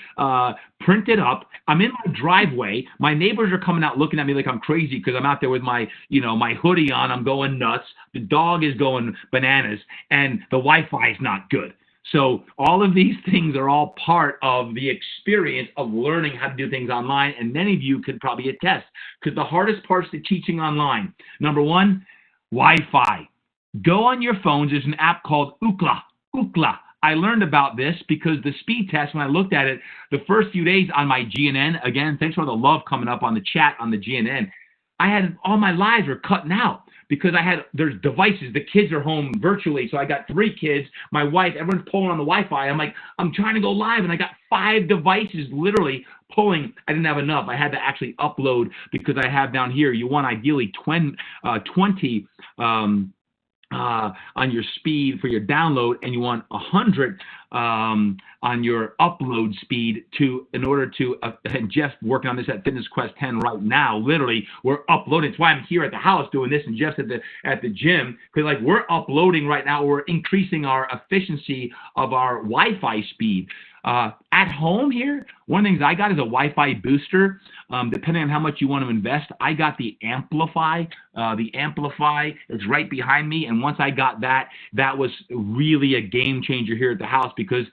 printed up. I'm in my driveway. My neighbors are coming out looking at me like I'm crazy because I'm out there with my hoodie on. I'm going nuts. The dog is going bananas, and the Wi-Fi is not good. So all of these things are all part of the experience of learning how to do things online, and many of you could probably attest because the hardest parts to teaching online, number one, Wi-Fi. Go on your phones. There's an app called Ookla. I learned about this because the speed test, when I looked at it, the first few days on my GNN, again, thanks for the love coming up on the chat on the GNN, I had all my lives were cutting out because there's devices. The kids are home virtually, so I got 3 kids, my wife, everyone's pulling on the Wi-Fi. I'm like, I'm trying to go live, and I got 5 devices literally pulling. I didn't have enough. I had to actually upload because I have down here, you want ideally 20 on your speed for your download, and you want 100 on your upload speed in order to, and Jeff's working on this at Fitness Quest 10 right now. Literally, we're uploading. It's why I'm here at the house doing this, and Jeff's at the gym, because like we're uploading right now. We're increasing our efficiency of our Wi-Fi speed. At home here, one of the things I got is a Wi-Fi booster. Depending on how much you want to invest, I got the Amplify. The Amplify is right behind me, and once I got that, that was really a game changer here at the house because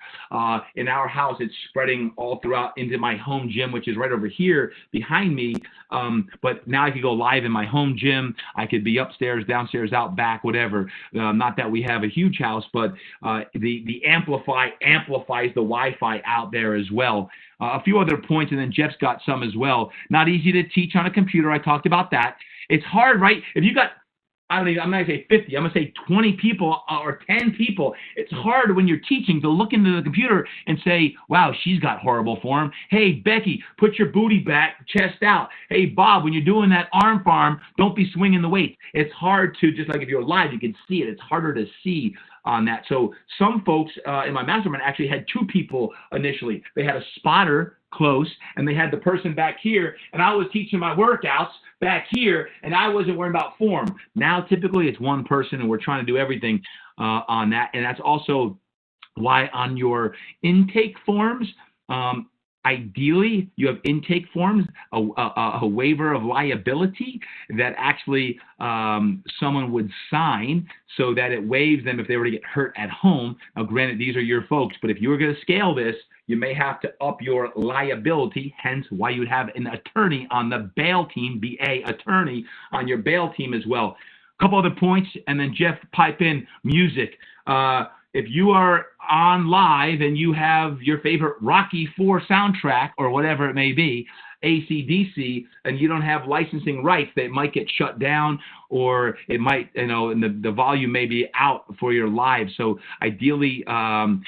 in our house, it's spreading all throughout into my home gym, which is right over here behind me. But now I could go live in my home gym. I could be upstairs, downstairs, out back, whatever. Not that we have a huge house, but the Amplify amplifies the Wi-Fi out there as well. A few other points, and then Jeff's got some as well. Not easy to teach on a computer. I talked about that. It's hard, right? If you got, I'm not going to say 50, I'm going to say 20 people or 10 people. It's hard when you're teaching to look into the computer and say, wow, she's got horrible form. Hey, Becky, put your booty back, chest out. Hey, Bob, when you're doing that arm farm, don't be swinging the weight. It's hard to, just like if you're live, you can see it. It's harder to see on that. So some folks in my mastermind actually had two people initially. They had a spotter close, and they had the person back here, and I was teaching my workouts back here, and I wasn't worrying about form. Now, typically, it's one person, and we're trying to do everything on that, and that's also why on your intake forms, ideally, you have intake forms, a waiver of liability that actually someone would sign so that it waives them if they were to get hurt at home. Now, granted, these are your folks, but if you were going to scale this, you may have to up your liability, hence why you would have an attorney on the bail team, BA attorney on your bail team as well. A couple other points, and then Jeff, pipe in music. If you are on live and you have your favorite Rocky IV soundtrack or whatever it may be, AC/DC, and you don't have licensing rights, they might get shut down, or it might, and the volume may be out for your live. So ideally,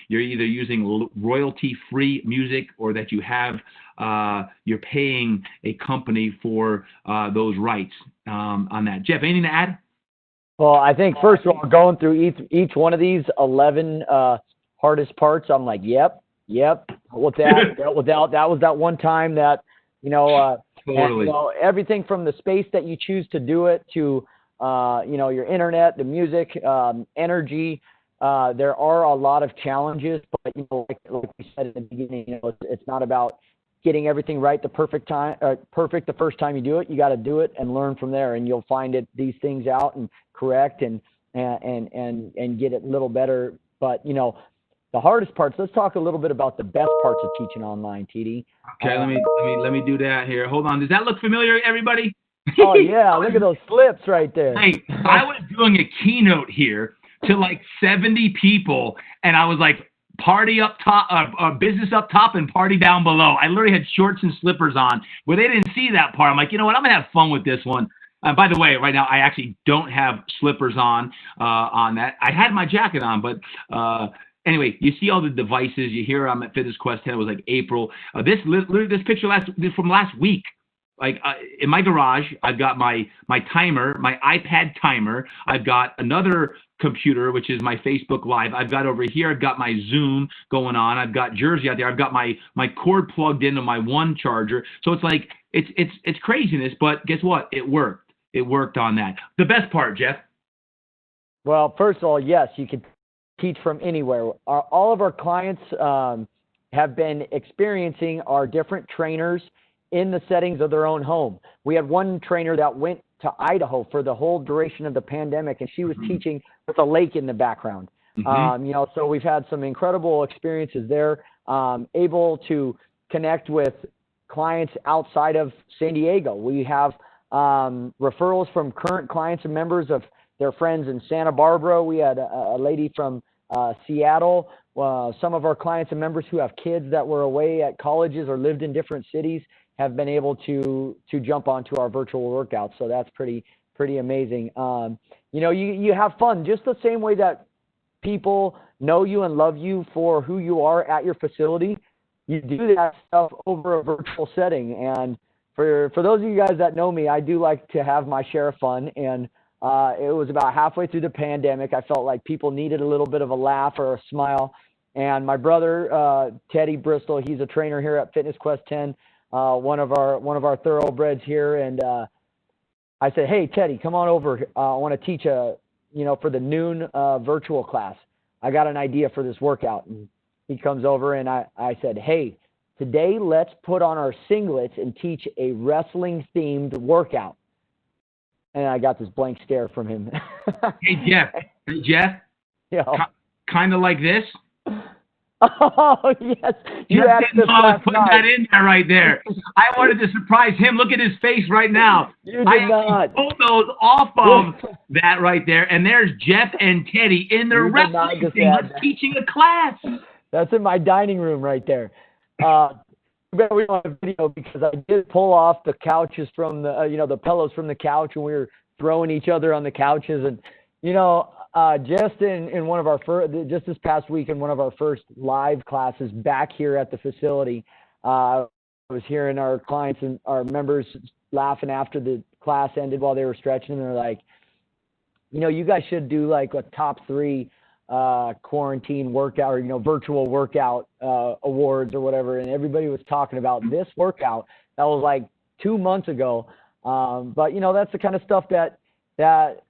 you're either using royalty-free music or that you have, you're paying a company for those rights on that. Jeff, anything to add? Well, I think first of all, going through each one of these 11 hardest parts, I'm like, yep. With that, that was that one time that, Totally. and, everything from the space that you choose to do it to, your internet, the music, energy. There are a lot of challenges, but like we said at the beginning, it's not about getting everything right the perfect the first time you do it. You got to do it and learn from there, and you'll find these things out and correct and get it a little better. But the hardest parts. Let's talk a little bit about the best parts of teaching online, TD. Okay, let me do that here. Hold on. Does that look familiar, everybody? Oh yeah, look at those slips right there. Hey, I was doing a keynote here to like 70 people, and I was like, party up top, business up top and party down below. I literally had shorts and slippers on where they didn't see that part. I'm like, you know what? I'm going to have fun with this one. By the way, right now, I actually don't have slippers on that. I had my jacket on, but anyway, you see all the devices. You hear I'm at Fitness Quest 10. It was like April. This picture from last week. Like in my garage, I've got my timer, my iPad timer. I've got another computer, which is my Facebook Live. I've got over here, I've got my Zoom going on. I've got Jersey out there. I've got my cord plugged into my one charger. So it's like it's craziness, but guess what? It worked. It worked on that. The best part, Jeff. Well, first of all, yes, you can teach from anywhere. All of our clients have been experiencing our different trainers in the settings of their own home. We had one trainer that went to Idaho for the whole duration of the pandemic, and she was teaching with a lake in the background. So we've had some incredible experiences there, able to connect with clients outside of San Diego. We have referrals from current clients and members of their friends in Santa Barbara. We had a lady from Seattle. Some of our clients and members who have kids that were away at colleges or lived in different cities have been able to jump onto our virtual workouts. So that's pretty amazing. You have fun just the same way that people know you and love you for who you are at your facility. You do that stuff over a virtual setting. And for those of you guys that know me, I do like to have my share of fun. And it was about halfway through the pandemic. I felt like people needed a little bit of a laugh or a smile. And my brother, Teddy Bristol, he's a trainer here at Fitness Quest 10. One of our thoroughbreds here, and I said, "Hey Teddy, come on over. I want to teach for the noon virtual class. I got an idea for this workout." And he comes over, and I said, "Hey, today let's put on our singlets and teach a wrestling themed workout." And I got this blank stare from him. Hey Jeff. Yeah. Kind of like this. Oh yes, you asked this last putting night. That in there right there. I wanted to surprise him. Look at his face right now. You did not. Pulled those off of that right there, and there's Jeff and Teddy in their wrestling thing, teaching a class. That's in my dining room right there. We don't have video because I did pull off the couches from the pillows from the couch, and we were throwing each other on the couches, and just in one of our just this past week in one of our first live classes back here at the facility, I was hearing our clients and our members laughing after the class ended while they were stretching, and they're like, you guys should do like a top 3 quarantine workout or, virtual workout awards or whatever. And everybody was talking about this workout. That was like 2 months ago. But, that's the kind of stuff that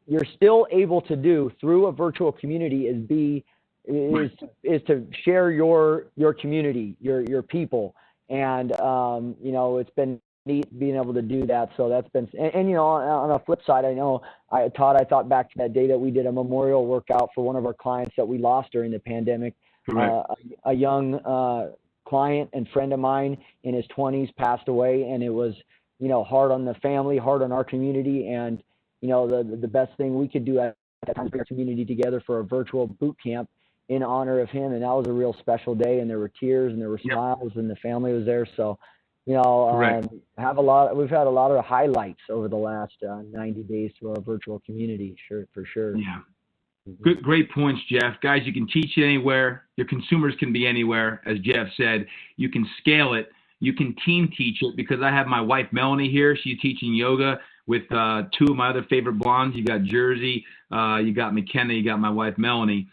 you're still able to do through a virtual community is to share your community, your people. And, it's been neat being able to do that. So that's been, and on a flip side, I know, Todd, I thought back to that day that we did a memorial workout for one of our clients that we lost during the pandemic. A young client and friend of mine in his 20s passed away, and it was, hard on the family, hard on our community. And, the best thing we could do at that time was bring our community together for a virtual boot camp in honor of him. And that was a real special day, and there were tears and there were smiles and the family was there. So, we've had a lot of highlights over the last 90 days through our virtual community, for sure. Yeah. Great points, Jeff. Guys, you can teach it anywhere. Your consumers can be anywhere, as Jeff said. You can scale it. You can team teach it, because I have my wife, Melanie, here. She's teaching yoga with two of my other favorite blondes. You got Jersey, you got McKenna, you got my wife, Melanie.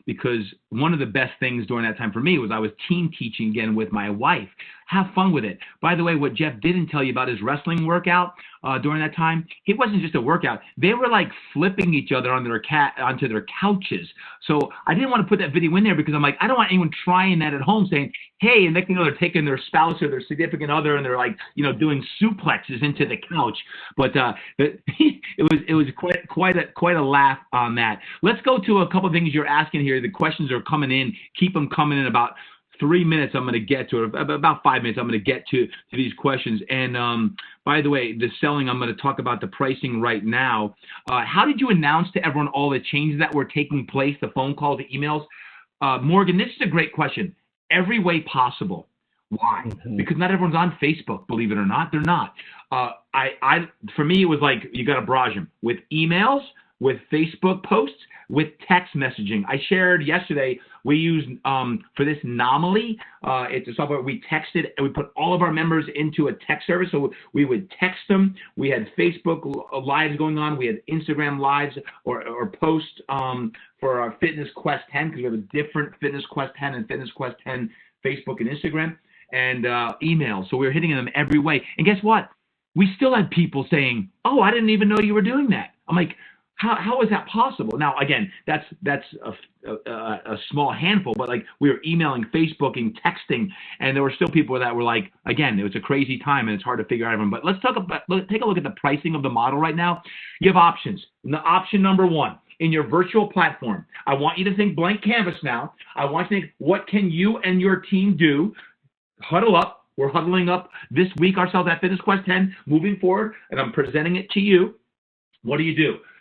Because one of the best things during that time for me was I was team teaching again with my wife. Have fun with it. By the way, what Jeff didn't tell you about his wrestling workout during that time, it wasn't just a workout. They were like flipping each other onto their couches. So I didn't want to put that video in there, because I'm like, I don't want anyone trying that at home saying, hey, and next thing you know, they're taking their spouse or their significant other and they're like, doing suplexes into the couch. But it was quite a laugh on that. Let's go to a couple of things you're asking here. The questions are coming in. Keep them coming in. About 3 minutes I'm going to get to, or about 5 minutes I'm going to get to these questions. And by the way, the selling, I'm going to talk about the pricing right now. How did you announce to everyone all the changes that were taking place, the phone calls, the emails? Morgan, this is a great question. Every way possible. Why? Mm-hmm. Because not everyone's on Facebook, believe it or not. They're not. For me, it was like, you got to barrage them with emails, with Facebook posts, with text messaging. I shared yesterday, we use for this Anomaly, it's a software we texted, and we put all of our members into a text service. So we would text them. We had Facebook lives going on. We had Instagram lives or posts for our Fitness Quest 10, because we have a different Fitness Quest 10 and Fitness Quest 10 Facebook and Instagram, and email. So we were hitting them every way. And guess what? We still had people saying, oh, I didn't even know you were doing that. I'm like, how is that possible? Now, again, that's a small handful, but like, we were emailing, Facebooking, texting, and there were still people that were like, again, it was a crazy time and it's hard to figure out everyone. But let's take a look at the pricing of the model right now. You have options. Option number one, in your virtual platform, I want you to think blank canvas now. I want you to think, what can you and your team do? Huddle up. We're huddling up this week ourselves at Fitness Quest 10 moving forward, and I'm presenting it to you. What do?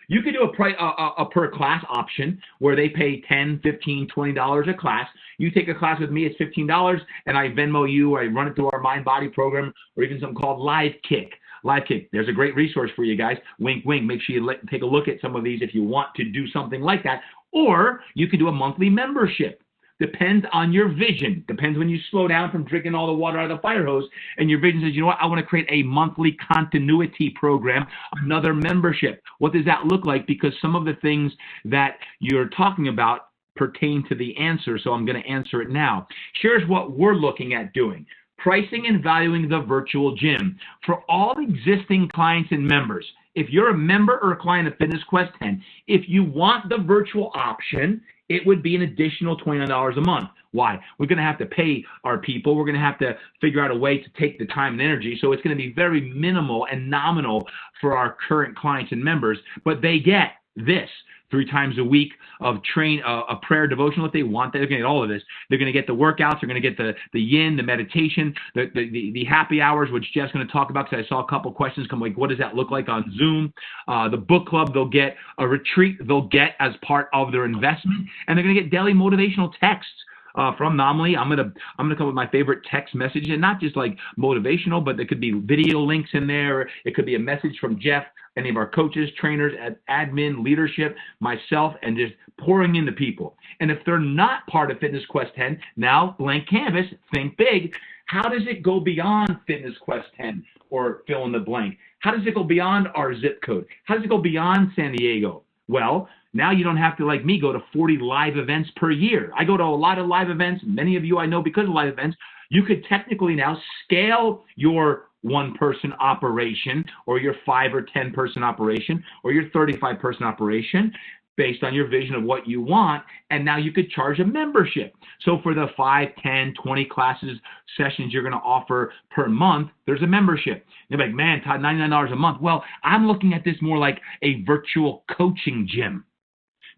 You could do a per class option where they pay $10, $15, $20 a class. You take a class with me, it's $15, and I Venmo you, or I run it through our Mind Body program, or even something called Live Kick. Live Kick, there's a great resource for you guys. Wink, wink. Make sure you take a look at some of these if you want to do something like that. Or you could do a monthly membership. Depends on your vision. Depends when you slow down from drinking all the water out of the fire hose, and your vision says, you know what, I want to create a monthly continuity program, another membership. What does that look like? Because some of the things that you're talking about pertain to the answer, so I'm going to answer it now. Here's what we're looking at doing. Pricing and valuing the virtual gym. For all existing clients and members, if you're a member or a client of Fitness Quest 10, if you want the virtual option, it would be an additional $29 a month. Why? We're going to have to pay our people. We're going to have to figure out a way to take the time and energy. So it's going to be very minimal and nominal for our current clients and members, but they get this 3 times a week of a prayer devotional if they want that. They're going to get all of this. They're going to get the workouts. They're going to get the yin, the meditation, the happy hours, which Jeff's going to talk about, because I saw a couple questions come like, what does that look like on Zoom? The book club, they'll get a retreat they'll get as part of their investment, and they're going to get daily motivational texts. From Anomaly, I'm gonna come up with my favorite text message, and not just like motivational, but there could be video links in there. It could be a message from Jeff, any of our coaches, trainers, admin, leadership, myself, and just pouring into people. And if they're not part of Fitness Quest 10, now blank canvas, think big. How does it go beyond Fitness Quest 10 or fill in the blank? How does it go beyond our zip code? How does it go beyond San Diego? Well, now you don't have to, like me, go to 40 live events per year. I go to a lot of live events. Many of you I know because of live events. You could technically now scale your one-person operation or your 5 or 10-person operation or your 35-person operation based on your vision of what you want, and now you could charge a membership. So for the 5, 10, 20 classes, sessions you're going to offer per month, there's a membership. You're like, man, Todd, $99 a month. Well, I'm looking at this more like a virtual coaching gym,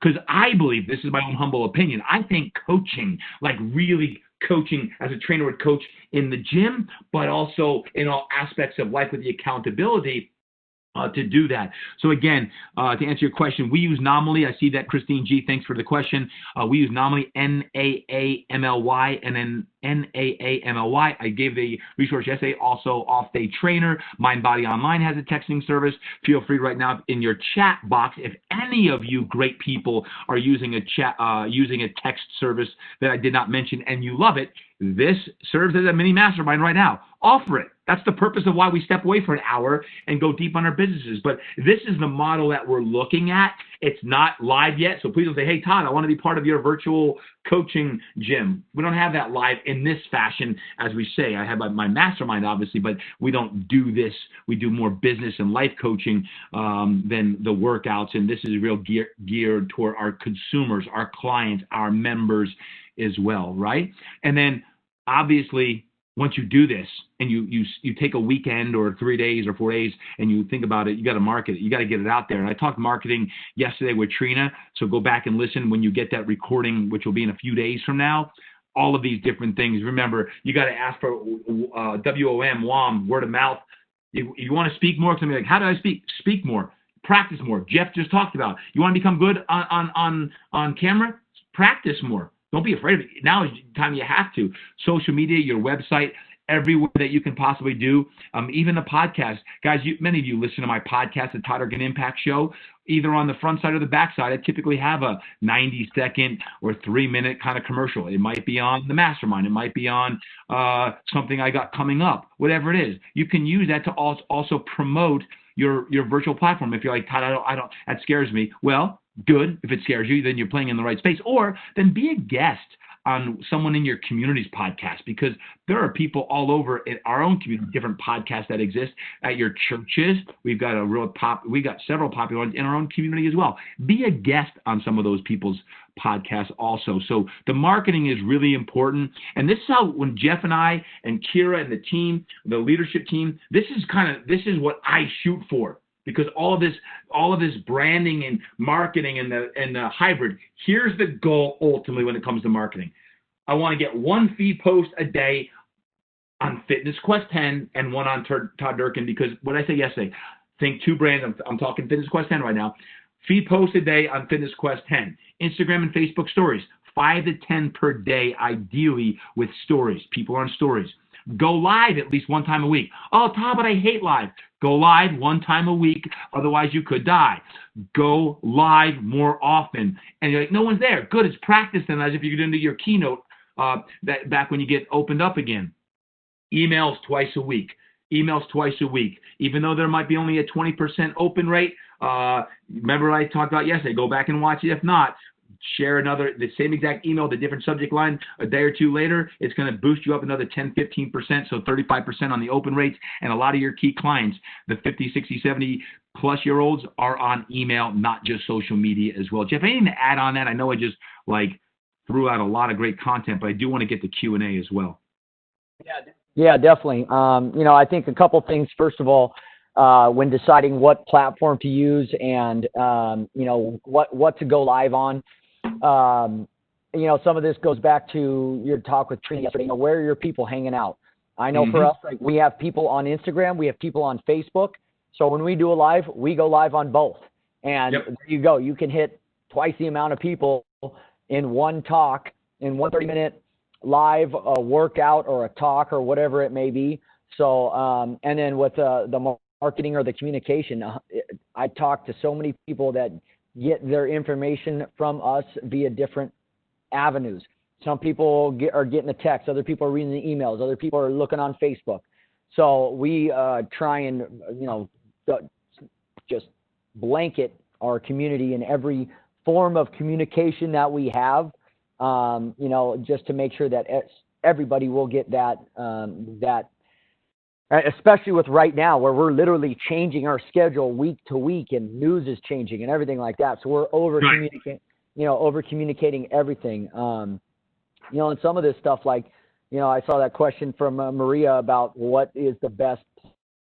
because I believe, this is my own humble opinion, I think coaching, like really coaching as a trainer would coach in the gym, but also in all aspects of life with the accountability, to do that. So again, to answer your question, we use Nominally. I see that, Christine G. Thanks for the question. We use Nominally, Naamly, and then Naamly. I gave the resource yesterday. Also, Off Day Trainer. Mind Body Online has a texting service. Feel free right now in your chat box, if any of you great people are using a text service that I did not mention and you love it, this serves as a mini mastermind right now. Offer it. That's the purpose of why we step away for an hour and go deep on our businesses. But this is the model that we're looking at. It's not live yet, so please don't say, hey, Todd, I want to be part of your virtual coaching gym. We don't have that live in this fashion, as we say. I have my mastermind, obviously, but we don't do this. We do more business and life coaching than the workouts, and this is real geared toward our consumers, our clients, our members as well, right? And then, obviously, once you do this and you take a weekend or 3 days or 4 days and you think about it, you got to market it. You got to get it out there. And I talked marketing yesterday with Trina, so go back and listen when you get that recording, which will be in a few days from now. All of these different things. Remember, you got to ask for WOM, word of mouth. You want to speak more? Because I'm like, how do I speak? Speak more. Practice more. Jeff just talked about. You want to become good on camera? Practice more. Don't be afraid of it. Now is the time you have to. Social media, your website, everywhere that you can possibly do. Even the podcast. Guys, many of you listen to my podcast, the Todd Durkin Impact Show, either on the front side or the back side. I typically have a 90-second or 3-minute kind of commercial. It might be on the mastermind. It might be on something I got coming up, whatever it is. You can use that to also promote your virtual platform. If you're like, Todd, I don't, that scares me. Well, good. If it scares you, then you're playing in the right space. Or then be a guest on someone in your community's podcast, because there are people all over in our own community, different podcasts that exist at your churches. We've got we got several popular ones in our own community as well. Be a guest on some of those people's podcasts also. So the marketing is really important. And this is how, when Jeff and I and Kira and the team, the leadership team, this is what I shoot for. Because all of this branding and marketing and the hybrid, here's the goal ultimately when it comes to marketing. I want to get one feed post a day on Fitness Quest 10 and one on Todd Durkin, because what I said yesterday, think 2 brands. I'm talking Fitness Quest 10 right now. Feed post a day on Fitness Quest 10. Instagram and Facebook stories, 5 to 10 per day, ideally with stories. People are on stories. Go live at least one time a week. Oh, Todd, but I hate live. Go live one time a week, otherwise you could die. Go live more often. And you're like, no one's there. Good, it's practice then, as if you're going to do your keynote back when you get opened up again. Emails twice a week. Even though there might be only a 20% open rate. Remember what I talked about yesterday. Go back and watch it. If not, share the same exact email, the different subject line a day or two later. It's going to boost you up another 10, 15%, so 35% on the open rates. And a lot of your key clients, the 50, 60, 70 plus year olds, are on email, not just social media as well. Jeff, anything to add on that? I know I just threw out a lot of great content, but I do want to get the Q&A as well. Yeah, definitely. I think a couple things. First of all, when deciding what platform to use and, what to go live on, some of this goes back to your talk with Trina yesterday. Where are your people hanging out? I know for us, we have people on Instagram, we have people on Facebook. So when we do a live, we go live on both. And there you go. You can hit twice the amount of people in one talk, in one 30-minute live workout or a talk or whatever it may be. So, and then with the marketing or the communication, I talk to so many people that get their information from us via different avenues. Some people are getting the text, other people are reading the emails, other people are looking on Facebook. So we try and, just blanket our community in every form of communication that we have, you know, just to make sure that everybody will get that, especially with right now where we're literally changing our schedule week to week and news is changing and everything like that. So we're over communicating everything. You know, and some of this stuff, like, you know, I saw that question from Maria about what is the best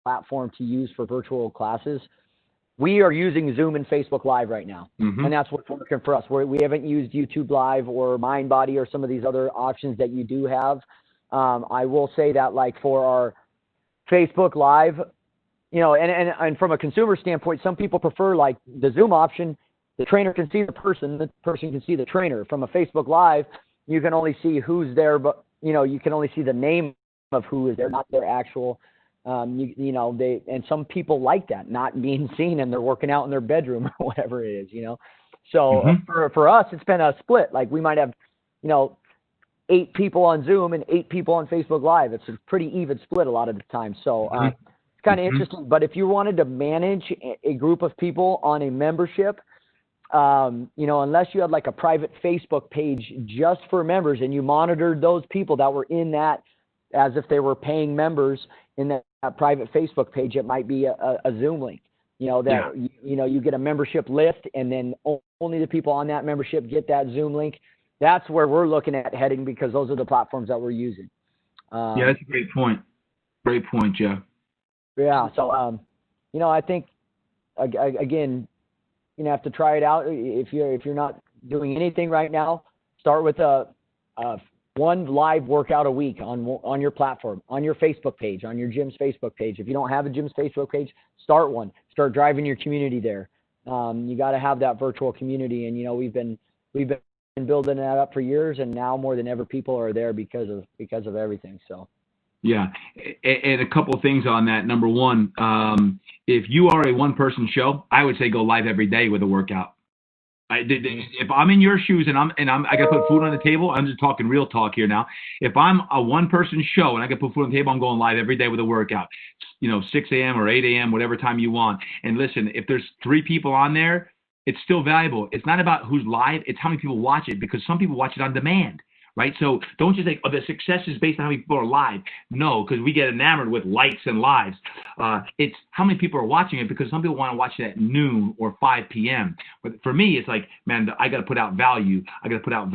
platform to use for virtual classes. We are using Zoom and Facebook Live right now, and that's what's working for us. We haven't used YouTube Live or MindBody or some of these other options that you do have. I will say that, like, for our Facebook Live, you know, and from a consumer standpoint, some people prefer, like, the Zoom option. The trainer can see the person can see the trainer. From a Facebook Live, you can only see who's there, but, you know, you can only see the name of who is there, not their actual, you know, and some people like that, not being seen, and they're working out in their bedroom or whatever it is, you know. So for us, it's been a split. Like, we might have, you know, 8 people on Zoom and 8 people on Facebook Live. It's a pretty even split a lot of the time. So it's kind of interesting. But if you wanted to manage a group of people on a membership, you know, unless you had like a private Facebook page just for members and you monitored those people that were in that as if they were paying members in that private Facebook page, it might be a Zoom link, you know, that, you know, you get a membership list and then only the people on that membership get that Zoom link. That's where we're looking at heading, because those are the platforms that we're using. Yeah, that's a great point. Great point, Jeff. Yeah. So, you know, I think, again, you know, have to try it out. If you're not doing anything right now, start with one live workout a week on your platform, on your Facebook page, on your gym's Facebook page. If you don't have a gym's Facebook page, start one. Start driving your community there. You got to have that virtual community, and, you know, we've been building that up for years, and now more than ever, people are there because of everything. So. Yeah, and a couple of things on that. Number one, if you are a one-person show, I would say go live every day with a workout. If I'm in your shoes and I got to put food on the table, I'm just talking real talk here now. If I'm a one-person show and I got to put food on the table, I'm going live every day with a workout. You know, 6 a.m. or 8 a.m., whatever time you want. And listen, if there's 3 people on there, it's still valuable. It's not about who's live; it's how many people watch it, because some people watch it on demand. Right? So don't just think, oh, the success is based on how many people are live. No, because we get enamored with likes and lives. It's how many people are watching it, because some people want to watch it at noon or 5 p.m. But for me, it's like, man, I got to put out value. I got to put out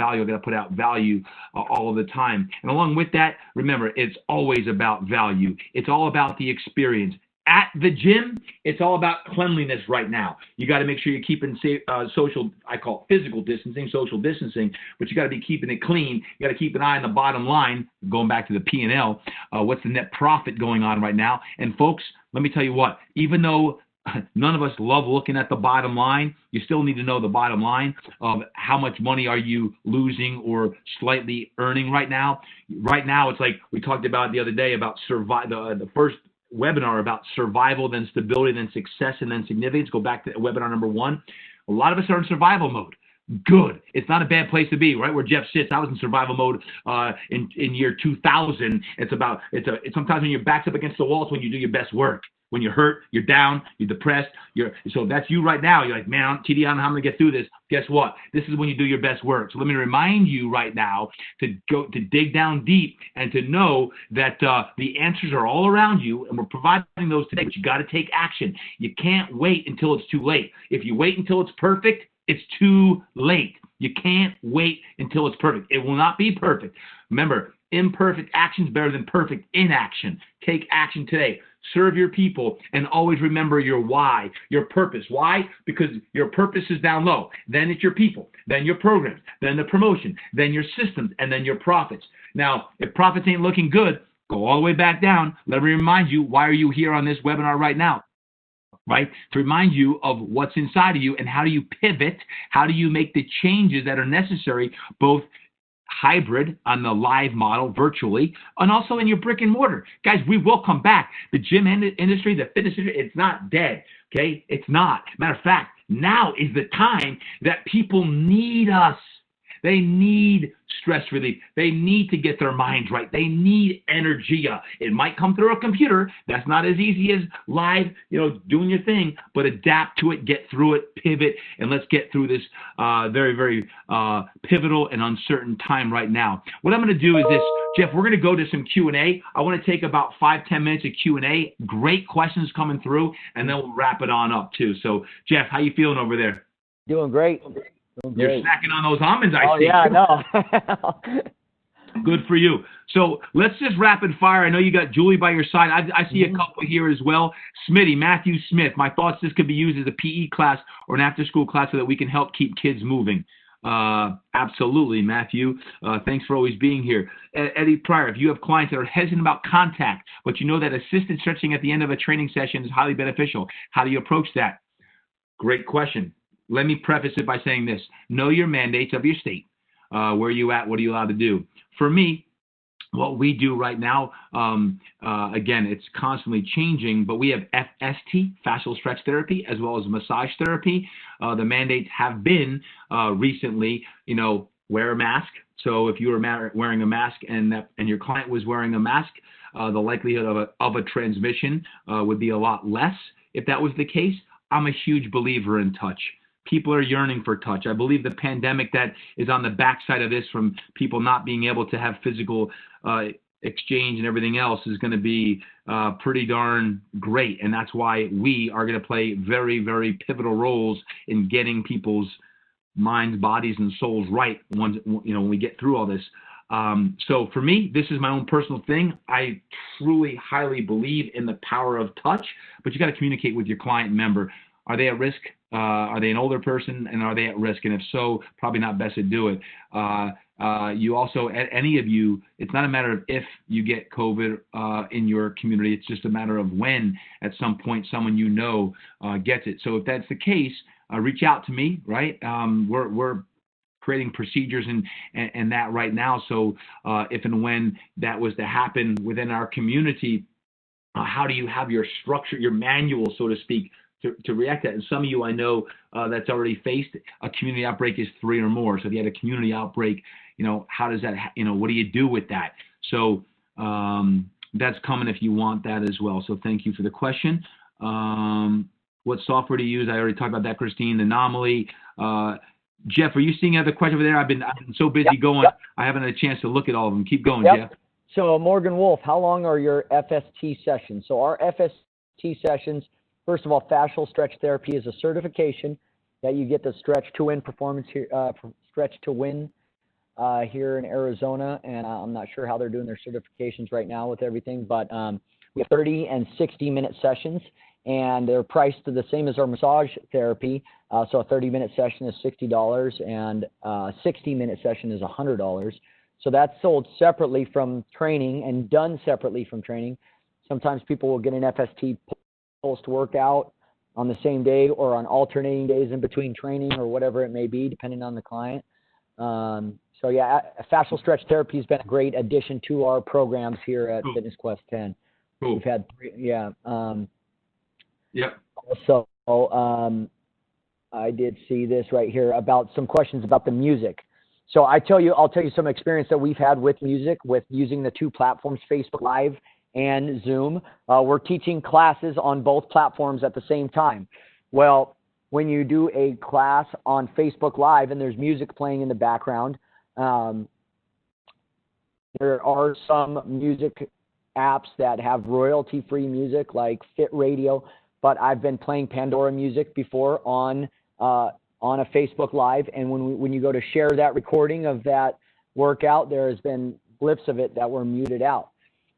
value all of the time. And along with that, remember, it's always about value. It's all about the experience. At the gym, it's all about cleanliness right now. You got to make sure you're keeping social, I call it physical distancing, social distancing, but you got to be keeping it clean. You got to keep an eye on the bottom line, going back to the P&L. What's the net profit going on right now? And folks, let me tell you what, even though none of us love looking at the bottom line, you still need to know the bottom line of how much money are you losing or slightly earning right now. Right now, it's like we talked about the other day about the first webinar about survival, then stability, then success, and then significance. Go back to webinar number 1. A lot of us are in survival mode. Good. It's not a bad place to be, right? Where Jeff sits. I was in survival mode in year 2000. It's sometimes when your back's up against the wall, it's when you do your best work. When you're hurt, you're down, you're depressed, so that's you right now. You're like, man, TD, I don't know how I'm gonna get through this. Guess what? This is when you do your best work. So let me remind you right now to dig down deep and to know that the answers are all around you, and we're providing those today. But you got to take action. You can't wait until it's too late. If you wait until it's perfect, it's too late. You can't wait until it's perfect. It will not be perfect. Remember, imperfect action is better than perfect inaction. Take action today. Serve your people, and always remember your why, your purpose. Why? Because your purpose is down low. Then it's your people, then your programs, then the promotion, then your systems, and then your profits. Now, if profits ain't looking good, go all the way back down. Let me remind you, why are you here on this webinar right now? Right? To remind you of what's inside of you and how do you pivot, how do you make the changes that are necessary, both hybrid on the live model virtually, and also in your brick and mortar. Guys, we will come back. The gym industry, the fitness industry, it's not dead, okay? It's not. Matter of fact, now is the time that people need us. They need stress relief. They need to get their minds right. They need energy. It might come through a computer. That's not as easy as live, doing your thing, but adapt to it, get through it, pivot, and let's get through this very, very pivotal and uncertain time right now. What I'm going to do is this, Jeff, we're going to go to some Q&A. I want to take about 5-10 minutes of Q&A. Great questions coming through, and then we'll wrap it on up too. So, Jeff, how you feeling over there? Doing great. You're snacking on those almonds, I see. Yeah, I know. Good for you. So let's just rapid fire. I know you got Julie by your side. I see a couple here as well. Smitty, Matthew Smith. My thoughts, this could be used as a PE class or an after-school class so that we can help keep kids moving. Absolutely, Matthew. Thanks for always being here. Eddie Pryor, if you have clients that are hesitant about contact, but you know that assisted stretching at the end of a training session is highly beneficial, how do you approach that? Great question. Let me preface it by saying this. Know your mandates of your state. Where are you at? What are you allowed to do? For me, what we do right now, again, it's constantly changing, but we have FST, fascial stretch therapy, as well as massage therapy. The mandates have been recently, wear a mask. So if you were wearing a mask and your client was wearing a mask, the likelihood of a transmission would be a lot less if that was the case. I'm a huge believer in touch. People are yearning for touch. I believe the pandemic that is on the backside of this from people not being able to have physical exchange and everything else is going to be pretty darn great. And that's why we are going to play very, very pivotal roles in getting people's minds, bodies, and souls right when we get through all this. So for me, this is my own personal thing. I truly, highly believe in the power of touch, but you got to communicate with your client member. Are they at risk? Are they an older person, and are they at risk? And if so, probably not best to do it. You also, any of you, it's not a matter of if you get COVID in your community. It's just a matter of when, at some point, someone gets it. So if that's the case, reach out to me, right? We're creating procedures and that right now. So if and when that was to happen within our community, how do you have your structure, your manual, so to speak, to react to that? And some of you I know that's already faced a community outbreak is 3 or more. So if you had a community outbreak, how does that, what do you do with that? So that's coming if you want that as well. So thank you for the question. What software do you use? I already talked about that, Christine. Anomaly. Jeff, are you seeing other questions over there? I've been so busy going. Yep. I haven't had a chance to look at all of them. Keep going, Jeff. So Morgan Wolf, how long are your FST sessions? So our FST sessions, first of all, fascial stretch therapy is a certification that you get the Stretch to Win performance here, Stretch to Win here in Arizona, and I'm not sure how they're doing their certifications right now with everything, but we have 30 and 60-minute sessions, and they're priced the same as our massage therapy. So a 30-minute session is $60, and a 60-minute session is $100. So that's sold separately from training and done separately from training. Sometimes people will get an FST post-workout on the same day or on alternating days in between training or whatever it may be, depending on the client. So yeah, fascial stretch therapy has been a great addition to our programs here at Cool. Fitness Quest 10. Cool. We've had 3, yeah. Yep. So I did see this right here about some questions about the music. So I'll tell you some experience that we've had with music, with using the 2 platforms, Facebook Live and Zoom. We're teaching classes on both platforms at the same time. Well, when you do a class on Facebook Live and there's music playing in the background, there are some music apps that have royalty-free music like Fit Radio, but I've been playing Pandora music before on a Facebook Live, and when you go to share that recording of that workout, there has been blips of it that were muted out.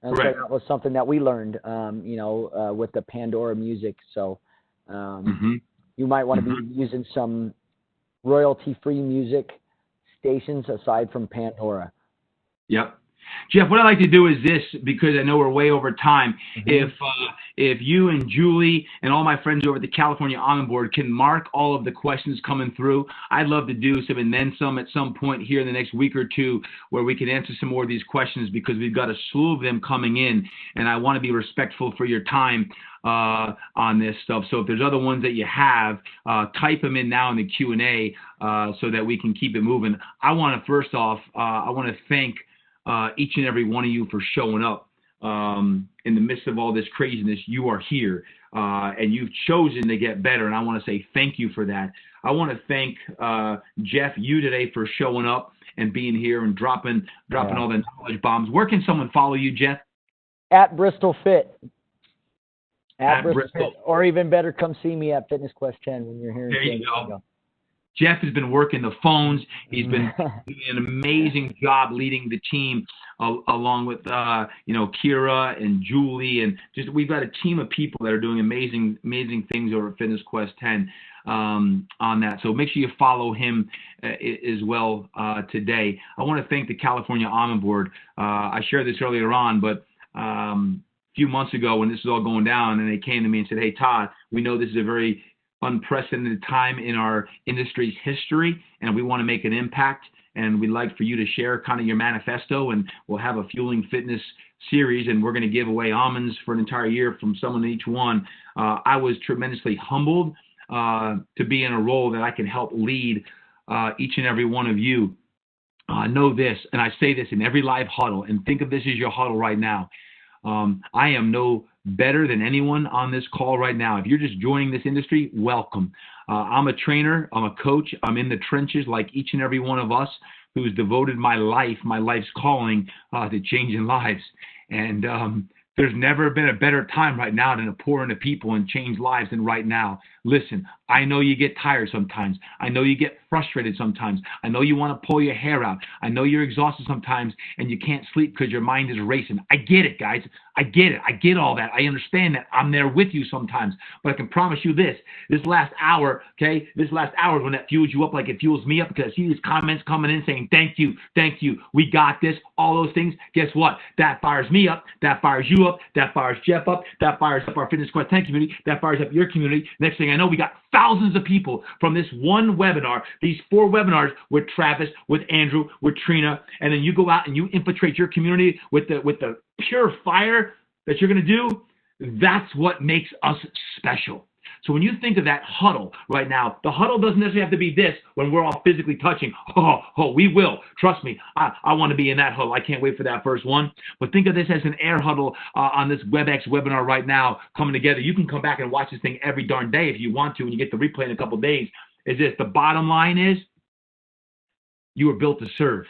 And so that was something that we learned, with the Pandora music. So you might want to be using some royalty-free music stations aside from Pandora. Yep. Jeff, what I'd like to do is this, because I know we're way over time. If you and Julie and all my friends over at the California Almond Board can mark all of the questions coming through, I'd love to do some and then some at some point here in the next week or two where we can answer some more of these questions, because we've got a slew of them coming in, and I want to be respectful for your time. on this stuff. So if there's other ones that you have, type them in now in the Q&A so that we can keep it moving. I want to, first off, I want to thank each and every one of you for showing up. In the midst of all this craziness, you are here, and you've chosen to get better, and I want to say thank you for that. I want to thank Jeff, you today, for showing up and being here and dropping all the knowledge bombs. Where can someone follow you, Jeff? At Bristol Fit. At Bristol. Fit. Or even better, come see me at Fitness Quest 10 when you're here. There you go. Jeff has been working the phones. He's been doing an amazing job leading the team, along with Kira and Julie, and just we've got a team of people that are doing amazing things over at Fitness Quest 10 on that. So make sure you follow him as well today. I want to thank the California Almond Board. I shared this earlier on, but a few months ago when this was all going down, and they came to me and said, "Hey, Todd, we know this is a very unprecedented time in our industry's history, and we want to make an impact, and we'd like for you to share kind of your manifesto, and we'll have a Fueling Fitness series, and we're going to give away almonds for an entire year from someone each one." I was tremendously humbled to be in a role that I can help lead each and every one of you. Know this, and I say this in every live huddle, and think of this as your huddle right now. I am no better than anyone on this call right now. If you're just joining this industry, welcome. I'm a trainer. I'm a coach. I'm in the trenches like each and every one of us who's devoted my life's calling to changing lives. And there's never been a better time right now to pour into people and change lives than right now. Listen, I know you get tired sometimes. I know you get frustrated sometimes. I know you want to pull your hair out. I know you're exhausted sometimes and you can't sleep because your mind is racing. I get it, guys. I get it. I get all that. I understand that. I'm there with you sometimes. But I can promise you this last hour, okay, this last hour is when that fuels you up like it fuels me up, because I see these comments coming in saying, thank you, we got this, all those things. Guess what? That fires me up. That fires you up. That fires Jeff up. That fires up our Fitness Quest 10 community. That fires up your community. Next thing I know, we got thousands of people from this one webinar, these 4 webinars with Travis, with Andrew, with Trina, and then you go out and you infiltrate your community with the pure fire that you're going to do. That's what makes us special. So when you think of that huddle right now, the huddle doesn't necessarily have to be this when we're all physically touching. Oh, we will. Trust me. I want to be in that huddle. I can't wait for that first one. But think of this as an air huddle on this WebEx webinar right now coming together. You can come back and watch this thing every darn day if you want to, and you get the replay in a couple of days. Is this the bottom line is you were built to serve.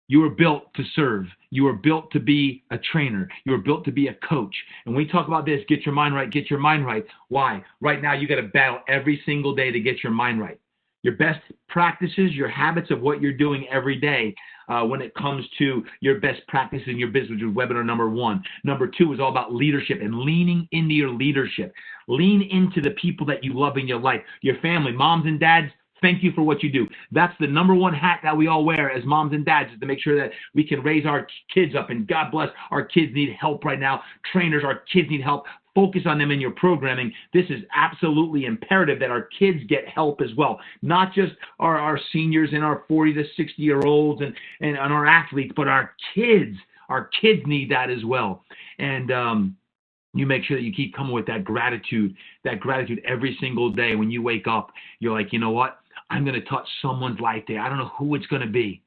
You were built to serve. You were built to be a trainer. You were built to be a coach. And when we talk about this, get your mind right, get your mind right. Why? Right now, you got to battle every single day to get your mind right. Your best practices, your habits of what you're doing every day when it comes to your best practices in your business, which is webinar number 1. Number 2 is all about leadership and leaning into your leadership. Lean into the people that you love in your life, your family, moms and dads. Thank you for what you do. That's the number 1 hat that we all wear as moms and dads, is to make sure that we can raise our kids up. And God bless, our kids need help right now. Trainers, our kids need help. Focus on them in your programming. This is absolutely imperative that our kids get help as well. Not just our seniors and our 40 to 60-year-olds and our athletes, but our kids. Our kids need that as well. And you make sure that you keep coming with that gratitude every single day. When you wake up, you're like, you know what? I'm going to touch someone's life today. I don't know who it's going to be.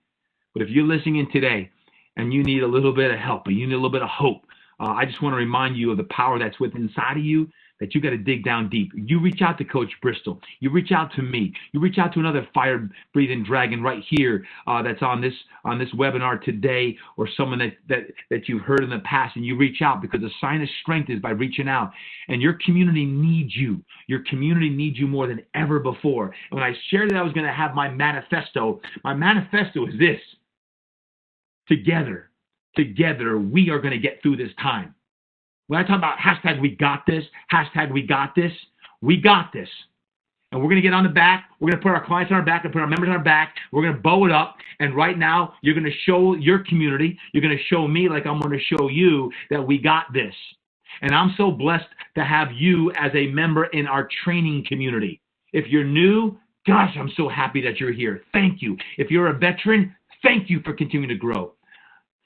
But if you're listening in today and you need a little bit of help, or you need a little bit of hope, I just want to remind you of the power that's within inside of you, that you got to dig down deep. You reach out to Coach Bristol. You reach out to me. You reach out to another fire-breathing dragon right here that's on this webinar today, or someone that you've heard in the past, and you reach out, because the sign of strength is by reaching out. And your community needs you. Your community needs you more than ever before. And when I shared that I was going to have my manifesto is this: together, we are going to get through this time. When I talk about hashtag we got this, we got this. And we're going to get on the back. We're going to put our clients on our back and put our members on our back. We're going to bow it up. And right now, you're going to show your community, you're going to show me, like I'm going to show you, that we got this. And I'm so blessed to have you as a member in our training community. If you're new, gosh, I'm so happy that you're here. Thank you. If you're a veteran, thank you for continuing to grow.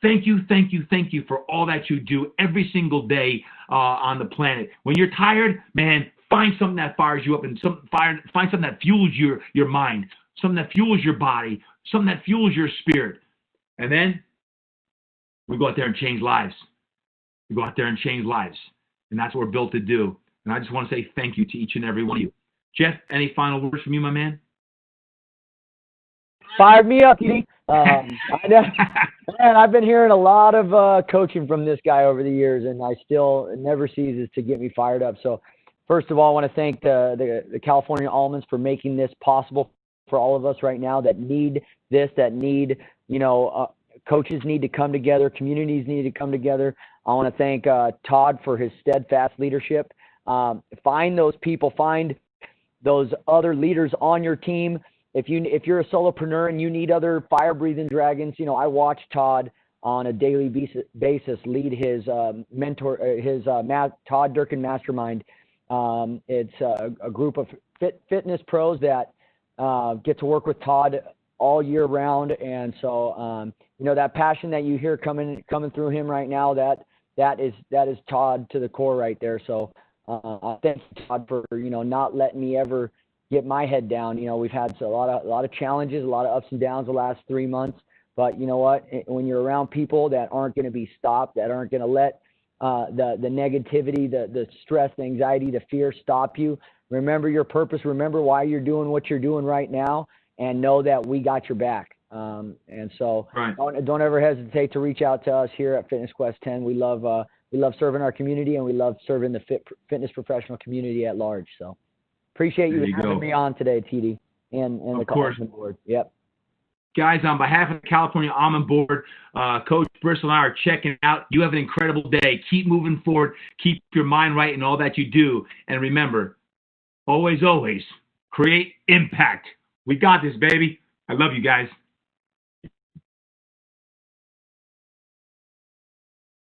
Thank you, thank you, thank you for all that you do every single day on the planet. When you're tired, man, find something that fires you up, and find something that fuels your mind, something that fuels your body, something that fuels your spirit. And then we go out there and change lives. We go out there and change lives. And that's what we're built to do. And I just want to say thank you to each and every one of you. Jeff, any final words from you, my man? Fired me up, TD. Man, I've been hearing a lot of coaching from this guy over the years, and I still never ceases to get me fired up. So, first of all, I want to thank the California Almonds for making this possible for all of us right now that need this, that need, coaches need to come together, communities need to come together. I want to thank Todd for his steadfast leadership. Find those people, find those other leaders on your team. If you're a solopreneur and you need other fire-breathing dragons, I watch Todd on a daily basis lead his Todd Durkin Mastermind. It's a group of fitness pros that get to work with Todd all year round, and so that passion that you hear coming through him right now, that is Todd to the core right there. So I thank Todd for not letting me ever get my head down. We've had a lot of challenges, a lot of ups and downs the last 3 months. But you know what? When you're around people that aren't going to be stopped, that aren't going to let the negativity, the stress, the anxiety, the fear stop you, remember your purpose. Remember why you're doing what you're doing right now, and know that we got your back. And so right. don't ever hesitate to reach out to us here at Fitness Quest 10. We love serving our community, and we love serving the fitness professional community at large. So. Appreciate you having me on today, TD, and the Almond Board. Yep. Guys, on behalf of the California Almond Board, Coach Bristol and I are checking out. You have an incredible day. Keep moving forward. Keep your mind right in all that you do. And remember, always, always create impact. We got this, baby. I love you guys.